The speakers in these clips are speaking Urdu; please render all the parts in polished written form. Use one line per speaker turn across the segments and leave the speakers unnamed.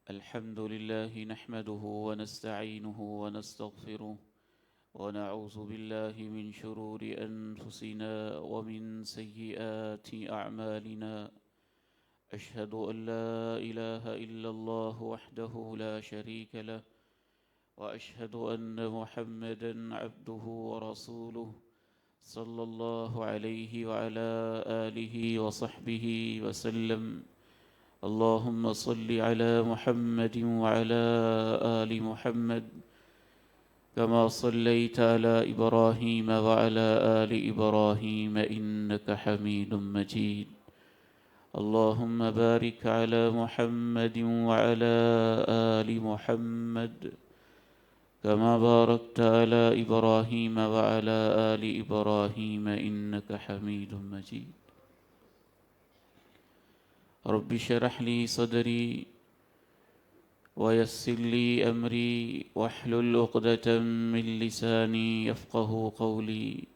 الحمد لله نحمده ونستعينه ونستغفره ونعوذ بالله من شرور أنفسنا ومن سيئات أعمالنا. أشهد أن لا إله إلا الله وحده لا شريك له، وأشهد أن محمدًا عبده ورسوله صلى الله عليه وعلى آله وصحبه وسلم. اللهم صل على محمد وعلى آل محمد كما صليت على إبراهيم وعلى آل إبراهيم إنك حميد مجيد. اللهم بارك على محمد وعلى آل محمد كما باركت على إبراهيم وعلى آل إبراهيم إنك حميد مجيد. رب اشرح لي صدري ويسر لي أمري واحلل عقدة من لساني يفقه قولي.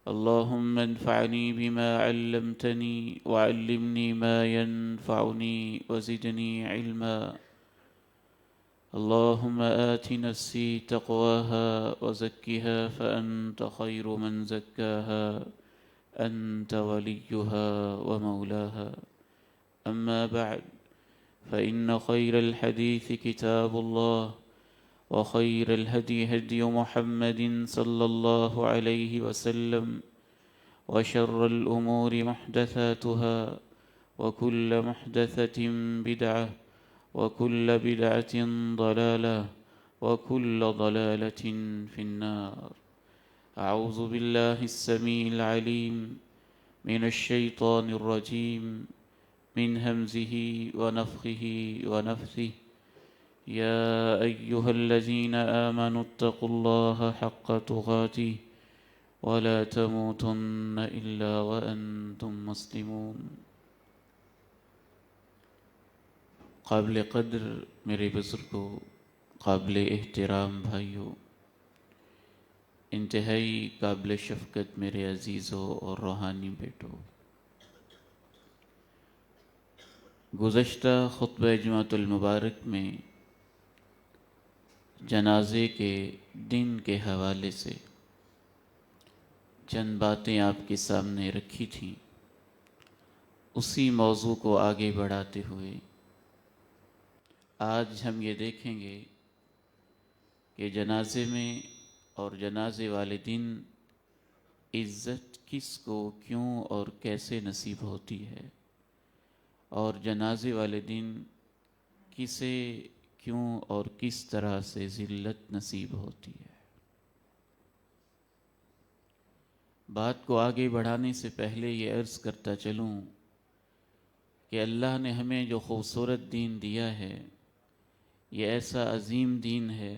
اللهم انفعني بما علمتني وعلمني ما ينفعني وزدني علما. اللهم آت نفسي تقواها وزكها فأنت خير من زكاها أنت وليها ومولاها. أما بعد، فإن خير الحديث كتاب الله، وخير الهدي هدي محمد صلى الله عليه وسلم، وشر الأمور محدثاتها، وكل محدثة بدعة، وكل بدعة ضلالة، وكل ضلالة في النار. أعوذ بالله السميع العليم من الشيطان الرجيم من همزه ونفخه ونفثه. يا أيها الذين آمنوا اتقوا الله حق تقاته ولا تموتن إلا وأنتم مسلمون. قابل قدر میرے بزرگوں، قابل احترام بھائیوں، انتہائی قابل شفقت میرے عزیزوں اور روحانی بیٹوں، گزشتہ خطبہ جمعۃ المبارک میں جنازے کے دن کے حوالے سے چند باتیں آپ کے سامنے رکھی تھیں. اسی موضوع کو آگے بڑھاتے ہوئے آج ہم یہ دیکھیں گے کہ جنازے میں اور جنازے والے دن عزت کس کو کیوں اور کیسے نصیب ہوتی ہے، اور جنازے والے دن کسے کیوں اور کس طرح سے ذلت نصیب ہوتی ہے. بات کو آگے بڑھانے سے پہلے یہ عرض کرتا چلوں کہ اللہ نے ہمیں جو خوبصورت دین دیا ہے، یہ ایسا عظیم دین ہے،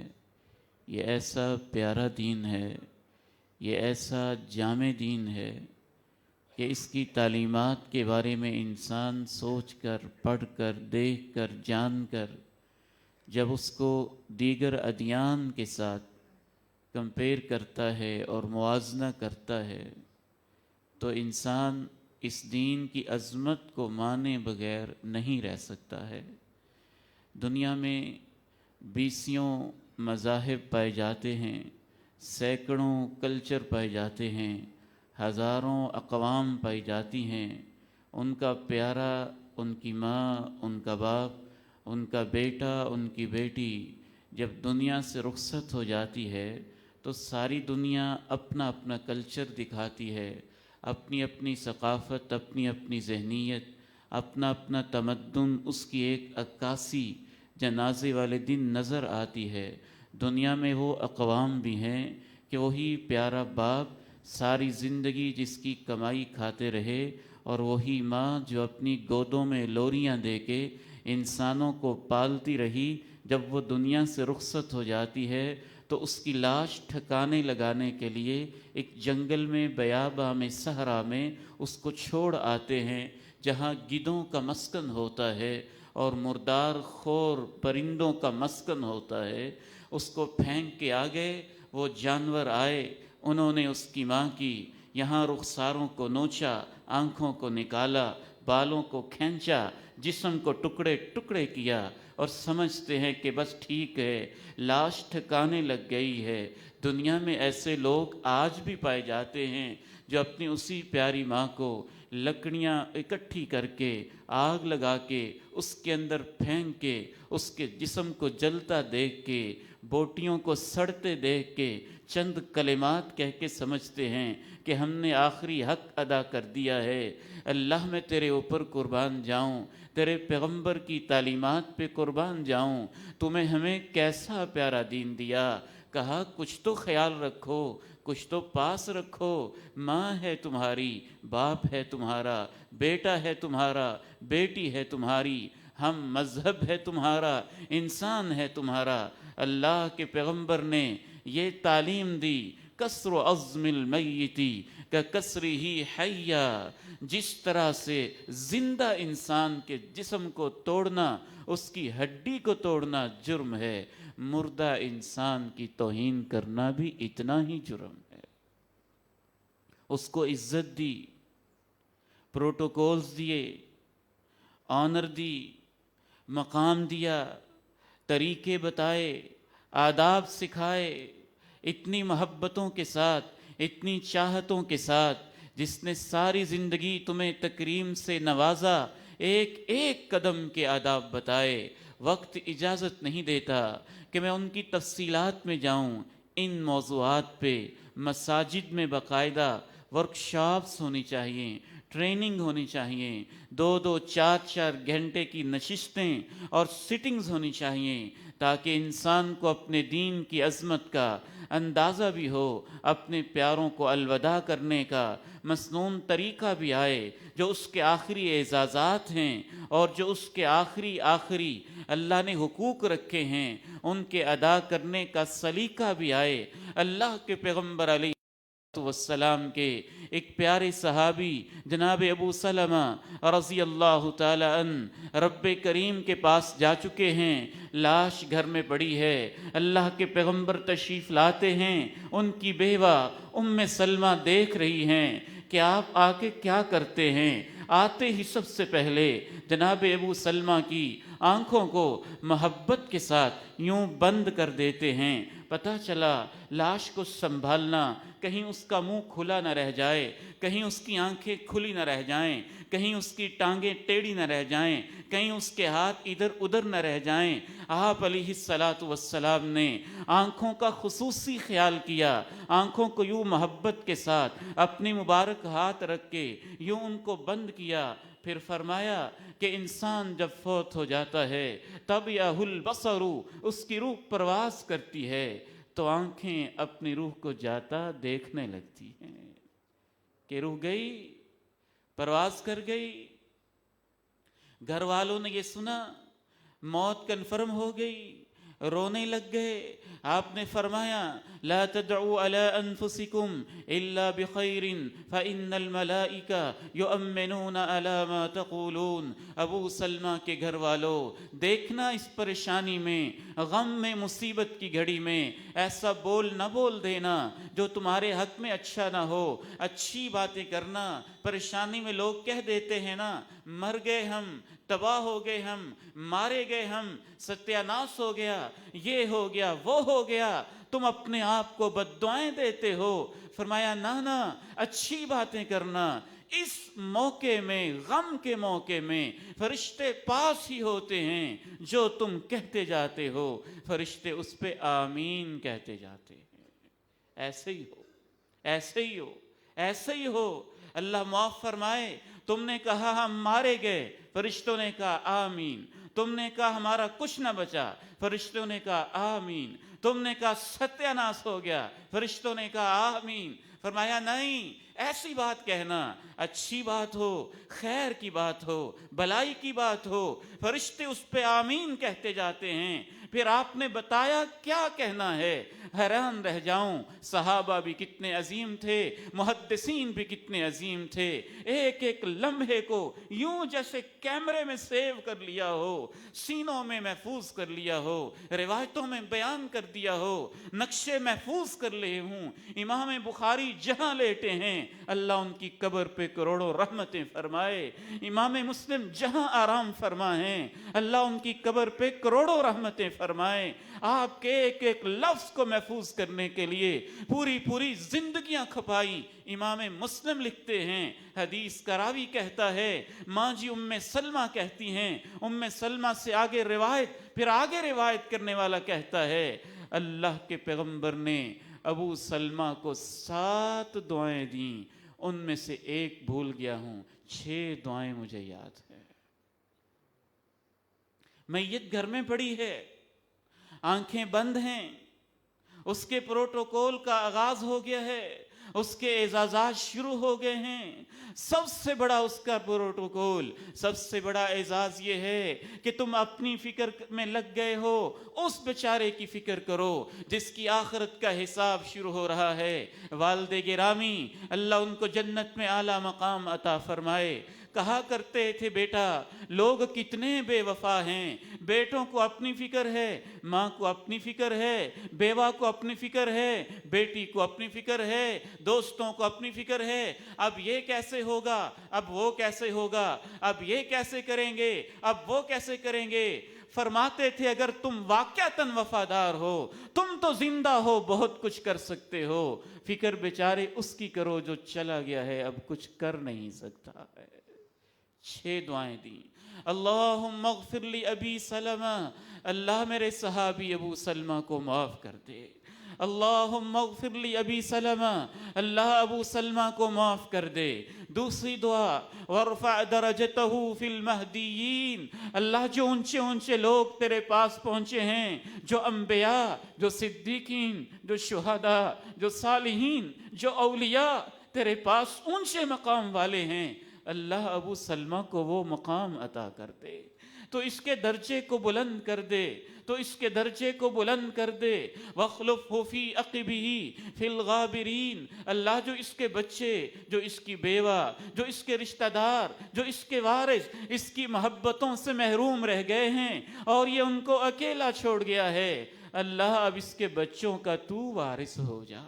یہ ایسا پیارا دین ہے، یہ ایسا جامع دین ہے کہ اس کی تعلیمات کے بارے میں انسان سوچ کر، پڑھ کر، دیکھ کر، جان کر جب اس کو دیگر ادیان کے ساتھ کمپیئر کرتا ہے اور موازنہ کرتا ہے تو انسان اس دین کی عظمت کو مانے بغیر نہیں رہ سکتا ہے. دنیا میں بیسیوں مذاہب پائے جاتے ہیں، سینکڑوں کلچر پائے جاتے ہیں، ہزاروں اقوام پائی جاتی ہیں. ان کا پیارا، ان کی ماں، ان کا باپ، ان کا بیٹا، ان کی بیٹی جب دنیا سے رخصت ہو جاتی ہے تو ساری دنیا اپنا اپنا کلچر دکھاتی ہے، اپنی اپنی ثقافت، اپنی اپنی ذہنیت، اپنا اپنا تمدن، اس کی ایک عکاسی جنازے والے دن نظر آتی ہے. دنیا میں وہ اقوام بھی ہیں کہ وہی پیارا باپ ساری زندگی جس کی کمائی کھاتے رہے، اور وہی ماں جو اپنی گودوں میں لوریاں دے کے انسانوں کو پالتی رہی، جب وہ دنیا سے رخصت ہو جاتی ہے تو اس کی لاش ٹھکانے لگانے کے لیے ایک جنگل میں، بیاباں میں، صحرا میں اس کو چھوڑ آتے ہیں، جہاں گدھوں کا مسکن ہوتا ہے اور مردار خور پرندوں کا مسکن ہوتا ہے. اس کو پھینک کے آگے وہ جانور آئے، انہوں نے اس کی ماں کی یہاں رخساروں کو نوچا، آنکھوں کو نکالا، بالوں کو کھینچا، جسم کو ٹکڑے ٹکڑے کیا اور سمجھتے ہیں کہ بس ٹھیک ہے، لاش ٹھکانے لگ گئی ہے۔ دنیا میں ایسے لوگ آج بھی پائے جاتے ہیں جو اپنی اسی پیاری ماں کو لکڑیاں اکٹھی کر کے، آگ لگا کے، اس کے اندر پھینک کے، اس کے جسم کو جلتا دیکھ کے، بوٹیوں کو سڑتے دیکھ کے چند کلمات کہہ کے سمجھتے ہیں کہ ہم نے آخری حق ادا کر دیا ہے۔ اللہ میں تیرے اوپر قربان جاؤں، تیرے پیغمبر کی تعلیمات پہ قربان جاؤں، تمہیں ہمیں کیسا پیارا دین دیا۔ کہا کچھ تو خیال رکھو، کچھ تو پاس رکھو، ماں ہے تمہاری، باپ ہے تمہارا، بیٹا ہے تمہارا، بیٹی ہے تمہاری، ہم مذہب ہے تمہارا، انسان ہے تمہارا۔ اللہ کے پیغمبر نے یہ تعلیم دی، کسر عظم المیتی ککسرہ حیا، جس طرح سے زندہ انسان کے جسم کو توڑنا، اس کی ہڈی کو توڑنا جرم ہے، مردہ انسان کی توہین کرنا بھی اتنا ہی جرم ہے۔ اس کو عزت دی، پروٹوکولز دیے، آنر دی، مقام دیا، طریقے بتائے، آداب سکھائے، اتنی محبتوں کے ساتھ، اتنی چاہتوں کے ساتھ، جس نے ساری زندگی تمہیں تکریم سے نوازا، ایک ایک قدم کے آداب بتائے۔ وقت اجازت نہیں دیتا کہ میں ان کی تفصیلات میں جاؤں۔ ان موضوعات پہ مساجد میں باقاعدہ ورکشاپس ہونی چاہیے، ٹریننگ ہونی چاہیے، 2-2 4-4 گھنٹے کی نشستیں اور سٹنگز ہونی چاہیے، تاکہ انسان کو اپنے دین کی عظمت کا اندازہ بھی ہو، اپنے پیاروں کو الوداع کرنے کا مسنون طریقہ بھی آئے، جو اس کے آخری اعزازات ہیں اور جو اس کے آخری اللہ نے حقوق رکھے ہیں، ان کے ادا کرنے کا سلیقہ بھی آئے۔ اللہ کے پیغمبر علیہ والسلام کے ایک پیارے صحابی جناب ابو سلمہ رضی اللہ تعالی عنہ رب کریم کے پاس جا چکے ہیں، لاش گھر میں پڑی ہے، اللہ کے پیغمبر تشریف لاتے ہیں، ان کی بیوہ ام سلمہ دیکھ رہی ہیں کہ آپ آ کے کیا کرتے ہیں۔ آتے ہی سب سے پہلے جناب ابو سلمہ کی آنکھوں کو محبت کے ساتھ یوں بند کر دیتے ہیں۔ پتہ چلا لاش کو سنبھالنا، کہیں اس کا منہ کھلا نہ رہ جائے، کہیں اس کی آنکھیں کھلی نہ رہ جائیں، کہیں اس کی ٹانگیں ٹیڑھی نہ رہ جائیں، کہیں اس کے ہاتھ ادھر ادھر نہ رہ جائیں۔ آپ علیہ السلام نے آنکھوں کا خصوصی خیال کیا، آنکھوں کو یوں محبت کے ساتھ اپنی مبارک ہاتھ رکھ کے یوں ان کو بند کیا، پھر فرمایا کہ انسان جب فوت ہو جاتا ہے تب البصر، اس کی روح پرواز کرتی ہے، تو آنکھیں اپنی روح کو جاتا دیکھنے لگتی ہیں کہ روح گئی، پرواز کر گئی۔ گھر والوں نے یہ سنا، موت کنفرم ہو گئی، رونے لگ گئے۔ آپ نے فرمایا لا تدعوا على انفسکم الا بخیر فان الملائکہ یؤمنون على ما تقولون۔ ابو سلمہ کے گھر والوں، دیکھنا اس پریشانی میں، غم میں، مصیبت کی گھڑی میں ایسا بول نہ بول دینا جو تمہارے حق میں اچھا نہ ہو۔ اچھی باتیں کرنا، پریشانی میں لوگ کہہ دیتے ہیں نا، مر گئے ہم، تباہ ہو گئے ہم، مارے گئے ہم، ستیہ ناش ہو گیا، یہ ہو گیا، وہ ہو گیا، تم اپنے آپ کو بد دعائیں دیتے ہو۔ فرمایا نہ، اچھی باتیں کرنا۔ اس موقع میں، غم کے موقع میں فرشتے پاس ہی ہوتے ہیں، جو تم کہتے جاتے ہو فرشتے اس پہ آمین کہتے جاتے ہیں۔ ایسے ہی ہو، ایسے ہی ہو، ایسے ہی ہو۔ اللہ معاف فرمائے، تم نے کہا ہم مارے گئے، فرشتوں نے کہا آمین۔ تم نے کہا ہمارا کچھ نہ بچا، فرشتوں نے کہا آمین۔ تم نے کہا ستیہ ناش ہو گیا، فرشتوں نے کہا آمین۔ فرمایا نہیں، ایسی بات کہنا، اچھی بات ہو، خیر کی بات ہو، بلائی کی بات ہو، فرشتے اس پہ آمین کہتے جاتے ہیں۔ پھر آپ نے بتایا کیا کہنا ہے۔ حیران رہ جاؤں، صحابہ بھی کتنے عظیم تھے، محدثین بھی کتنے عظیم تھے، ایک ایک لمحے کو یوں جیسے کیمرے میں سیو کر لیا ہو، سینوں میں محفوظ کر لیا ہو، روایتوں میں بیان کر دیا ہو، نقشے محفوظ کر لے ہوں۔ امام بخاری جہاں لیٹے ہیں اللہ ان کی قبر پہ کروڑوں رحمتیں فرمائے، امام مسلم جہاں آرام فرما ہیں اللہ ان کی قبر پہ کروڑوں رحمتیں فرمائے۔ آپ کے ایک ایک لفظ کو محفوظ کرنے کے لیے پوری پوری زندگیاں کھپائی۔ امام مسلم لکھتے ہیں، حدیث کا راوی کہتا ہے، ماں جی ام سلمہ کہتی ہیں، ام سلمہ سے آگے روایت، پھر آگے روایت کرنے والا کہتا ہے اللہ کے پیغمبر نے ابو سلمہ کو 7 دعائیں دیں، ان میں سے ایک بھول گیا ہوں، 6 دعائیں مجھے یاد ہیں۔ میت گھر میں پڑی ہے، آنکھیں بند ہیں، اس کے پروٹوکول کا آغاز ہو گیا ہے، اس کے اعزازات شروع ہو گئے ہیں۔ سب سے بڑا اس کا پروٹوکول، سب سے بڑا اعزاز یہ ہے کہ تم اپنی فکر میں لگ گئے ہو، اس بیچارے کی فکر کرو جس کی آخرت کا حساب شروع ہو رہا ہے۔ والد گرامی اللہ ان کو جنت میں اعلیٰ مقام عطا فرمائے، کہا کرتے تھے بیٹا لوگ کتنے بے وفا ہیں، بیٹوں کو اپنی فکر ہے، ماں کو اپنی فکر ہے، بیوہ کو اپنی فکر ہے، بیٹی کو اپنی فکر ہے، دوستوں کو اپنی فکر ہے، اب یہ کیسے ہوگا، اب وہ کیسے ہوگا، اب یہ کیسے کریں گے، اب وہ کیسے کریں گے۔ فرماتے تھے اگر تم واقعتاً وفادار ہو، تم تو زندہ ہو، بہت کچھ کر سکتے ہو، فکر بیچارے اس کی کرو جو چلا گیا ہے، اب کچھ کر نہیں سکتا ہے۔ 6 دعائیں دیں۔ اللہم اغفر لی ابی سلمہ، اللہ میرے صحابی ابو سلمہ کو معاف کر دے۔ اللہم اغفر لی ابی سلمہ، اللہ ابو سلمہ کو معاف کر دے۔ دوسری دعا وارفع درجتہ فی المہدیین، اللہ جو اونچے اونچے لوگ تیرے پاس پہنچے ہیں، جو انبیاء، جو صدیقین، جو شہداء، جو صالحین، جو اولیاء تیرے پاس اونچے مقام والے ہیں، اللہ ابو سلمہ کو وہ مقام عطا کر دے، تو اس کے درجے کو بلند کر دے، تو اس کے درجے کو بلند کر دے۔ وَاخْلُفْهُ فِي عَقِبِهِ فِي الْغَابِرِينَ، اللہ جو اس کے بچے، جو اس کی بیوہ، جو اس کے رشتہ دار، جو اس کے وارث اس کی محبتوں سے محروم رہ گئے ہیں اور یہ ان کو اکیلا چھوڑ گیا ہے، اللہ اب اس کے بچوں کا تو وارث ہو جا،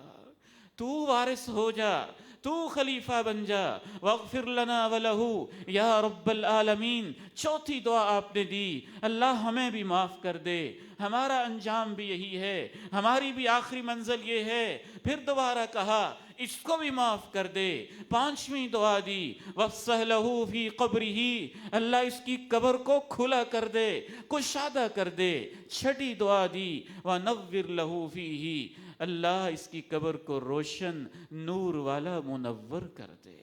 تو وارث ہو جا، تو خلیفہ بن جا۔ واغفر لنا وَلَهُ یا رب العالمین۔ چوتھی دعا آپ نے دی، اللہ ہمیں بھی معاف کر دے، ہمارا انجام بھی یہی ہے، ہماری بھی آخری منزل یہ ہے۔ پھر دوبارہ کہا اس کو بھی معاف کر دے۔ پانچویں دعا دی وَافْسَحْ لَهُ فِي قَبْرِهِ، اللہ اس کی قبر کو کھلا کر دے، کشادہ کر دے۔ چھٹی دعا دی وَنَوِّرْ لَهُ فِيهِ، اللہ اس کی قبر کو روشن نور والا منور کر دے۔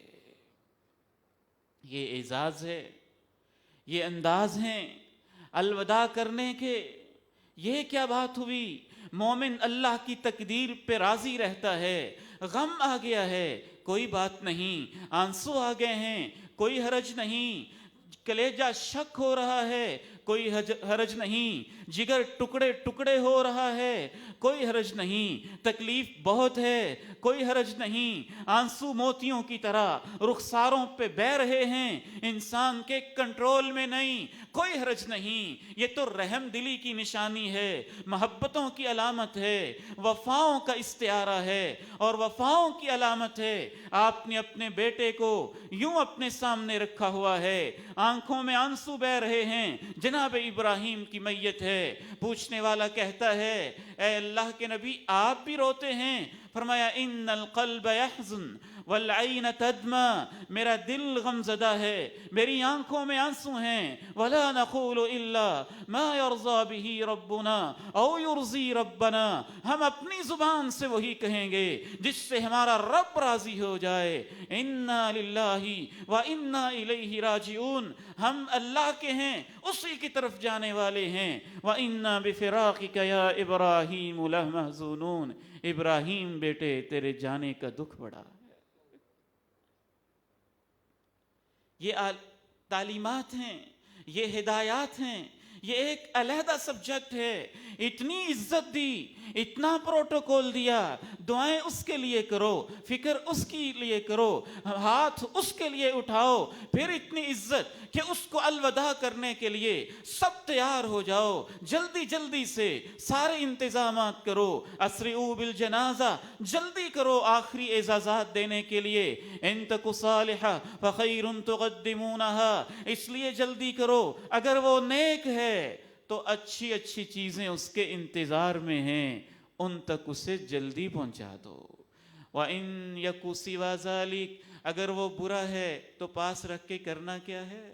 یہ اعزاز ہے، یہ انداز ہیں الوداع کرنے کے۔ یہ کیا بات ہوئی، مومن اللہ کی تقدیر پہ راضی رہتا ہے، غم آ گیا ہے کوئی بات نہیں، آنسو آ گئے ہیں کوئی حرج نہیں، کلیجہ شک ہو رہا ہے کوئی حرج نہیں، جگر ٹکڑے ٹکڑے ہو رہا ہے کوئی حرج نہیں، تکلیف بہت ہے کوئی حرج نہیں، آنسو موتیوں کی طرح رخساروں پہ بہہ رہے ہیں، انسان کے کنٹرول میں نہیں، کوئی حرج نہیں۔ یہ تو رحم دلی کی نشانی ہے، محبتوں کی علامت ہے، وفاؤں کا استعارہ ہے اور وفاؤں کی علامت ہے۔ آپ نے اپنے بیٹے کو یوں اپنے سامنے رکھا ہوا ہے، آنکھوں میں آنسو بہہ رہے ہیں، جناب ابراہیم کی میت ہے۔ پوچھنے والا کہتا ہے اے اللہ کے نبی آپ بھی روتے ہیں؟ فرمایا ان القلب یحزن والعین تدمع، میرا دل غم زدہ ہے، میری آنکھوں میں آنسو ہیں۔ ولا نقول الا ما يرضى به ربنا او يرضي ربنا، ہم اپنی زبان سے وہی کہیں گے جس سے ہمارا رب راضی ہو جائے۔ انا للہ وانا الیہ راجعون، ہم اللہ کے ہیں اسی کی طرف جانے والے ہیں۔ وَإِنَّا بِفِرَاقِكَ يَا إِبْرَاهِيمُ لَمَحْزُونُونَ، ابراہیم بیٹے تیرے جانے کا دکھ بڑا ہے۔ یہ تعلیمات ہیں، یہ ہدایات ہیں، یہ ایک علیحدہ سبجیکٹ ہے. اتنی عزت دی, اتنا پروٹوکول دیا, دعائیں اس کے لیے کرو, فکر اس کے لیے کرو, ہاتھ اس کے لیے اٹھاؤ, پھر اتنی عزت کہ اس کو الوداع کرنے کے لیے سب تیار ہو جاؤ, جلدی جلدی سے سارے انتظامات کرو. اسرعوا بالجنازہ, جلدی کرو آخری اعزازات دینے کے لیے. ان تک صالحہ فخیر تقدمونہا, اس لیے جلدی کرو, اگر وہ نیک ہے تو اچھی اچھی چیزیں اس کے انتظار میں ہیں, ان تک اسے جلدی پہنچا دو. وَإِن يَكُ سِوَى ذَلِكَ, اگر وہ برا ہے تو پاس رکھ کے کرنا کیا ہے؟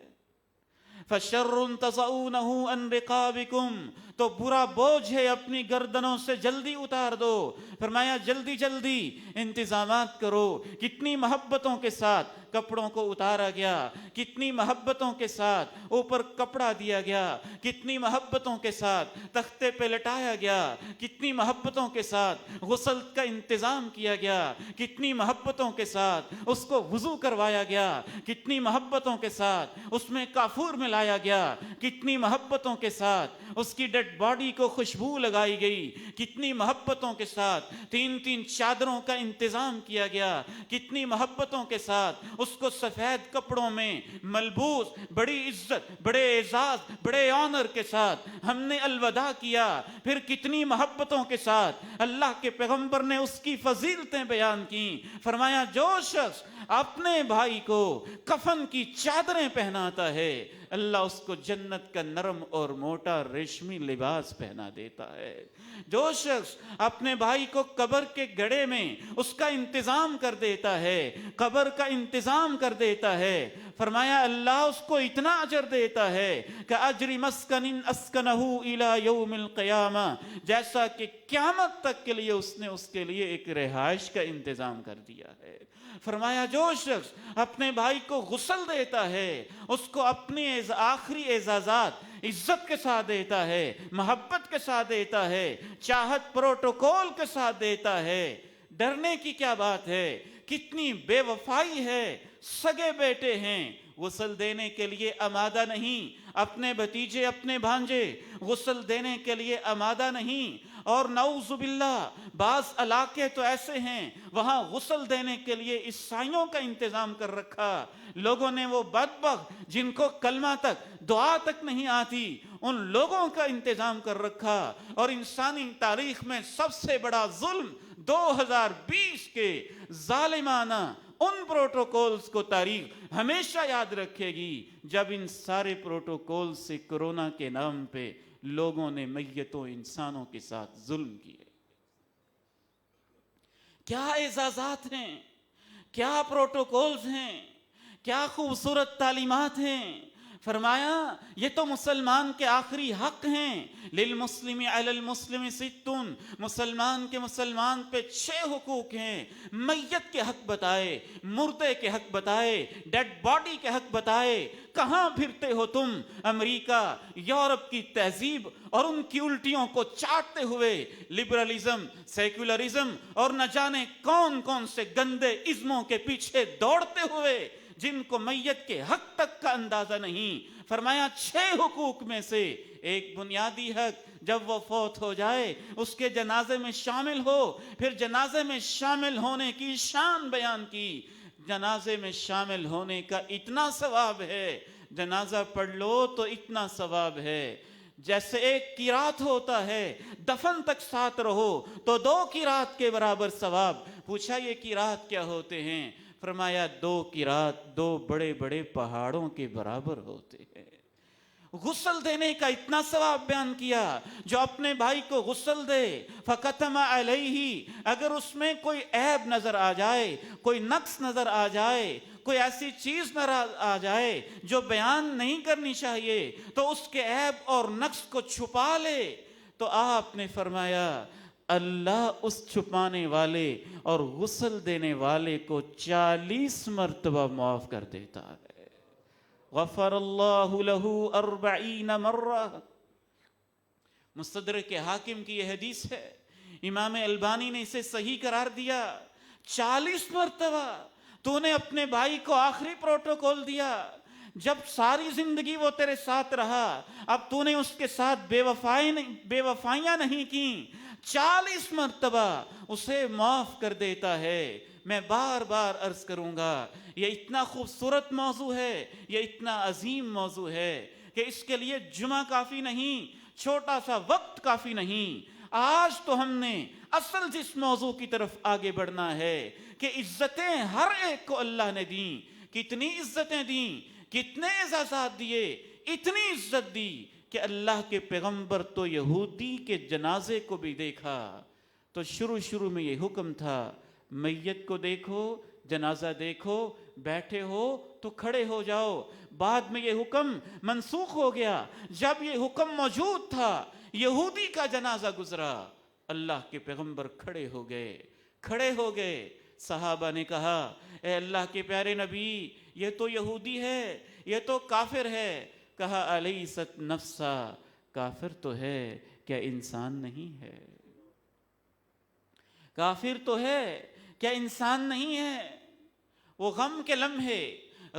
فَشَرٌ تَضَعُونَهُ عَنْ رِقَابِكُمْ, تو برا بوجھ ہے اپنی گردنوں سے جلدی اتار دو. فرمایا جلدی جلدی انتظامات کرو. کتنی محبتوں کے ساتھ کپڑوں کو اتارا گیا, کتنی محبتوں کے ساتھ اوپر کپڑا دیا گیا, کتنی محبتوں کے ساتھ تختے پہ لٹایا گیا, کتنی محبتوں کے ساتھ غسل کا انتظام کیا گیا, کتنی محبتوں کے ساتھ اس کو وضو کروایا گیا, کتنی محبتوں کے ساتھ اس میں کافور ملایا گیا, کتنی محبتوں کے ساتھ اس کی ڈیڈ باڈی کو خوشبو لگائی گئی, کتنی محبتوں کے ساتھ 3 چادروں کا انتظام کیا گیا, کتنی محبتوں کے ساتھ اس کو سفید کپڑوں میں ملبوس بڑی عزت, بڑے اعزاز, بڑے آنر کے ساتھ ہم نے الوداع کیا. پھر کتنی محبتوں کے ساتھ اللہ کے پیغمبر نے اس کی فضیلتیں بیان کی. فرمایا جو شخص اپنے بھائی کو کفن کی چادریں پہناتا ہے, اللہ اس کو جنت کا نرم اور موٹا ریشمی لباس پہنا دیتا ہے. جو شخص اپنے بھائی کو قبر کے گڑھے میں اس کا انتظام کر دیتا ہے, قبر کا انتظام کر دیتا ہے, فرمایا اللہ اس کو اتنا اجر دیتا ہے کہ اجر مسکن اسکنہ الی یوم القیامہ, جیسا کہ قیامت تک کے لیے اس نے اس کے لیے ایک رہائش کا انتظام کر دیا ہے. فرمایا جو شخص اپنے بھائی کو غسل دیتا ہے, اس کو اپنی آخری اعزازات عزت کے ساتھ دیتا ہے, محبت کے ساتھ دیتا ہے, چاہت پروٹوکول کے ساتھ دیتا ہے. ڈرنے کی کیا بات ہے؟ کتنی بے وفائی ہے. سگے بیٹے ہیں, غسل دینے کے لیے آمادہ نہیں, اپنے بھتیجے اپنے بھانجے غسل دینے کے لیے آمادہ نہیں. اور نعوذ باللہ بعض علاقے تو ایسے ہیں وہاں غسل دینے کے لیے عیسائیوں کا انتظام کر رکھا. لوگوں نے وہ بدبخت جن کو کلمہ تک دعا تک نہیں آتی, ان لوگوں کا انتظام کر رکھا. اور انسانی تاریخ میں سب سے بڑا ظلم 2020 کے ظالمانہ ان پروٹوکولز کو تاریخ ہمیشہ یاد رکھے گی جب ان سارے پروٹوکول سے کرونا کے نام پہ لوگوں نے میتوں انسانوں کے ساتھ ظلم کیے. کیا اعزازات ہیں, کیا پروٹوکولز ہیں, کیا خوبصورت تعلیمات ہیں. فرمایا یہ تو مسلمان کے آخری حق ہیں. للمسلم علی المسلم ستون, مسلمان کے مسلمان پہ 6 حقوق ہیں. میت کے حق بتائے, مردے کے حق بتائے, ڈیڈ باڈی کے حق بتائے. کہاں پھرتے ہو تم؟ امریکہ, یورپ کی تہذیب اور ان کی الٹیوں کو چاٹتے ہوئے, لبرلزم, سیکولرزم اور نہ جانے کون کون سے گندے ازموں کے پیچھے دوڑتے ہوئے جن کو میت کے حق تک کا اندازہ نہیں. فرمایا 6 حقوق میں سے ایک بنیادی حق, جب وہ فوت ہو جائے اس کے جنازے میں شامل ہو. پھر جنازے میں شامل ہونے کی شان بیان کی. جنازے میں شامل ہونے کا اتنا ثواب ہے, جنازہ پڑھ لو تو اتنا ثواب ہے. جیسے ایک قرات ہوتا ہے, دفن تک ساتھ رہو تو 2 قرات کے برابر ثواب. پوچھا یہ قرات کیا ہوتے ہیں؟ فرمایا 2 قرات 2 بڑے بڑے پہاڑوں کے برابر ہوتے ہیں. غسل دینے کا اتنا ثواب بیان کیا. جو اپنے بھائی کو غسل دے, فَقَتَمَ عَلَيْهِ, اگر اس میں کوئی عیب نظر آ جائے, کوئی نقص نظر آ جائے, کوئی ایسی چیز نظر آ جائے جو بیان نہیں کرنی چاہیے, تو اس کے عیب اور نقص کو چھپا لے. تو آپ نے فرمایا اللہ اس چھپانے والے اور غسل دینے والے کو 40 مرتبہ معاف کر دیتا ہے. غفر اللہ لہ 40 مرہ. مستدرک حاکم کی یہ حدیث ہے, امام البانی نے اسے صحیح قرار دیا. 40 مرتبہ تو نے اپنے بھائی کو آخری پروٹوکول دیا, جب ساری زندگی وہ تیرے ساتھ رہا، اب تو نے اس کے ساتھ بے وفائیاں نہیں کی، 40 مرتبہ اسے معاف کر دیتا ہے۔ میں بار بار عرض کروں گا، یہ اتنا خوبصورت موضوع ہے، یہ اتنا عظیم موضوع ہے کہ اس کے لیے جمعہ کافی نہیں، چھوٹا سا وقت کافی نہیں۔ آج تو ہم نے اصل جس موضوع کی طرف آگے بڑھنا ہے کہ عزتیں ہر ایک کو اللہ نے دیں۔ کتنی عزتیں دیں، کتنے اعزازات دیے، اتنی عزت دی کہ اللہ کے پیغمبر تو یہودی کے جنازے کو بھی دیکھا تو شروع میں یہ حکم تھا، میت کو دیکھو، جنازہ دیکھو، بیٹھے ہو تو کھڑے ہو جاؤ۔ بعد میں یہ حکم منسوخ ہو گیا۔ جب یہ حکم موجود تھا، یہودی کا جنازہ گزرا، اللہ کے پیغمبر کھڑے ہو گئے۔ صحابہ نے کہا، اے اللہ کے پیارے نبی، یہ تو یہودی ہے، یہ تو کافر ہے۔ کہا، الیست نفسا، کافر تو ہے، کیا انسان نہیں ہے؟ کافر تو ہے، کیا انسان نہیں ہے؟ وہ غم کے لمحے،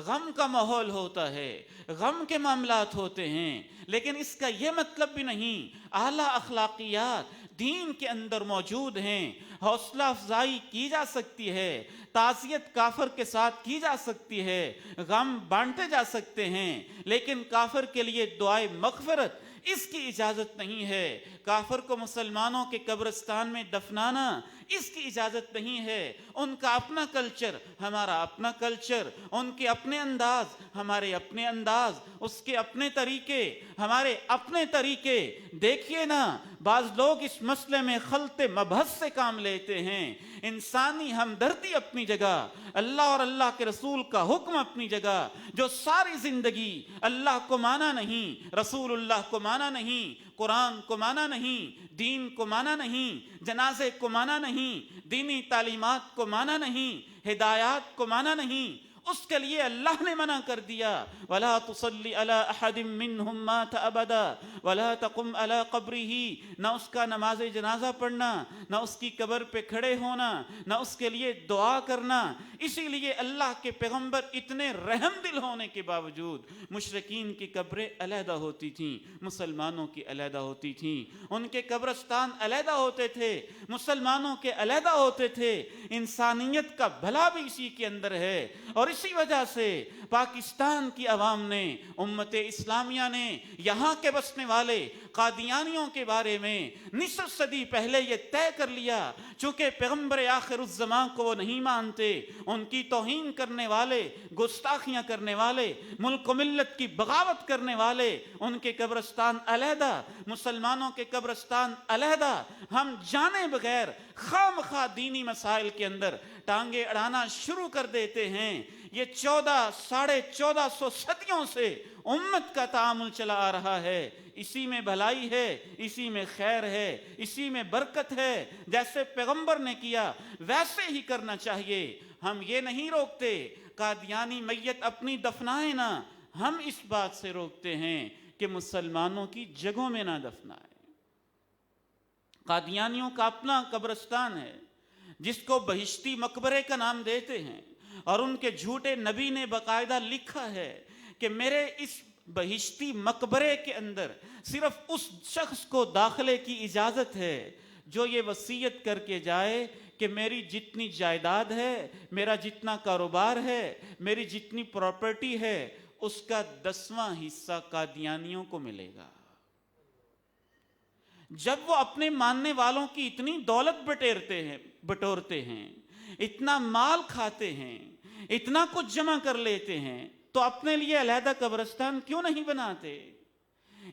غم کا ماحول ہوتا ہے، غم کے معاملات ہوتے ہیں، لیکن اس کا یہ مطلب بھی نہیں۔ اعلیٰ اخلاقیات دین کے اندر موجود ہیں، حوصلہ افزائی کی جا سکتی ہے، تعزیت کافر کے ساتھ کی جا سکتی ہے، غم بانٹے جا سکتے ہیں، لیکن کافر کے لیے دعائے مغفرت اس کی اجازت نہیں ہے۔ کافر کو مسلمانوں کے قبرستان میں دفنانا اس کی اجازت نہیں ہے۔ ان کا اپنا کلچر، ہمارا اپنا کلچر، ان کے اپنے انداز، ہمارے اپنے انداز، اس کے اپنے طریقے، ہمارے اپنے طریقے۔ دیکھیے نا، بعض لوگ اس مسئلے میں خلط مبحث سے کام لیتے ہیں۔ انسانی ہمدردی اپنی جگہ، اللہ اور اللہ کے رسول کا حکم اپنی جگہ۔ جو ساری زندگی اللہ کو مانا نہیں، رسول اللہ کو مانا نہیں، قرآن کو مانا نہیں، دین کو مانا نہیں، جنازے کو مانا نہیں، دینی تعلیمات کو مانا نہیں، ہدایات کو مانا نہیں، اس کے لیے اللہ نے منع کر دیا، وَلَا تُصَلِّ عَلَىٰ أَحَدٍ مِّنْهُمْ مَاتَ أَبَدًا وَلَا تَقُمْ عَلَىٰ قَبْرِهِ۔ نہ اس کا نماز جنازہ پڑھنا، نہ اس کی قبر پہ کھڑے ہونا، نہ اس کے لیے دعا کرنا۔ اسی لیے اللہ کے پیغمبر اتنے رحم دل ہونے کے باوجود، مشرکین کی قبریں علیحدہ ہوتی تھیں، مسلمانوں کی علیحدہ ہوتی تھیں، ان کے قبرستان علیحدہ ہوتے تھے، مسلمانوں کے علیحدہ ہوتے تھے۔ انسانیت کا بھلا بھی اسی کے اندر ہے، اور اسی وجہ سے پاکستان کی عوام نے، امت اسلامیہ نے، یہاں کے بسنے والے قادیانیوں کے بارے میں نصف صدی پہلے یہ طے کر لیا، چونکہ پیغمبر آخر الزمان کو وہ نہیں مانتے، ان کی توہین کرنے والے، گستاخیاں کرنے والے، ملک و ملت کی بغاوت کرنے والے، ان کے قبرستان علیحدہ، مسلمانوں کے قبرستان علیحدہ۔ ہم جانے بغیر خواہ مخواہ دینی مسائل کے اندر ٹانگیں اڑانا شروع کر دیتے ہیں۔ یہ 1400 صدیوں سے امت کا تعامل چلا آ رہا ہے۔ اسی میں بھلائی ہے، اسی میں خیر ہے، اسی میں برکت ہے۔ جیسے پیغمبر نے کیا ویسے ہی کرنا چاہیے۔ ہم یہ نہیں روکتے قادیانی میت اپنی دفنائے نہ، ہم اس بات سے روکتے ہیں کہ مسلمانوں کی جگہوں میں نہ دفنائے۔ قادیانیوں کا اپنا قبرستان ہے جس کو بہشتی مقبرے کا نام دیتے ہیں، اور ان کے جھوٹے نبی نے باقاعدہ لکھا ہے کہ میرے اس بہشتی مقبرے کے اندر صرف اس شخص کو داخلے کی اجازت ہے جو یہ وصیت کر کے جائے کہ میری جتنی جائیداد ہے، میرا جتنا کاروبار ہے، میری جتنی پراپرٹی ہے، اس کا 10واں حصہ قادیانیوں کو ملے گا۔ جب وہ اپنے ماننے والوں کی اتنی دولت بٹورتے ہیں، اتنا مال کھاتے ہیں، اتنا کچھ جمع کر لیتے ہیں، تو اپنے لیے علیحدہ قبرستان کیوں نہیں بناتے؟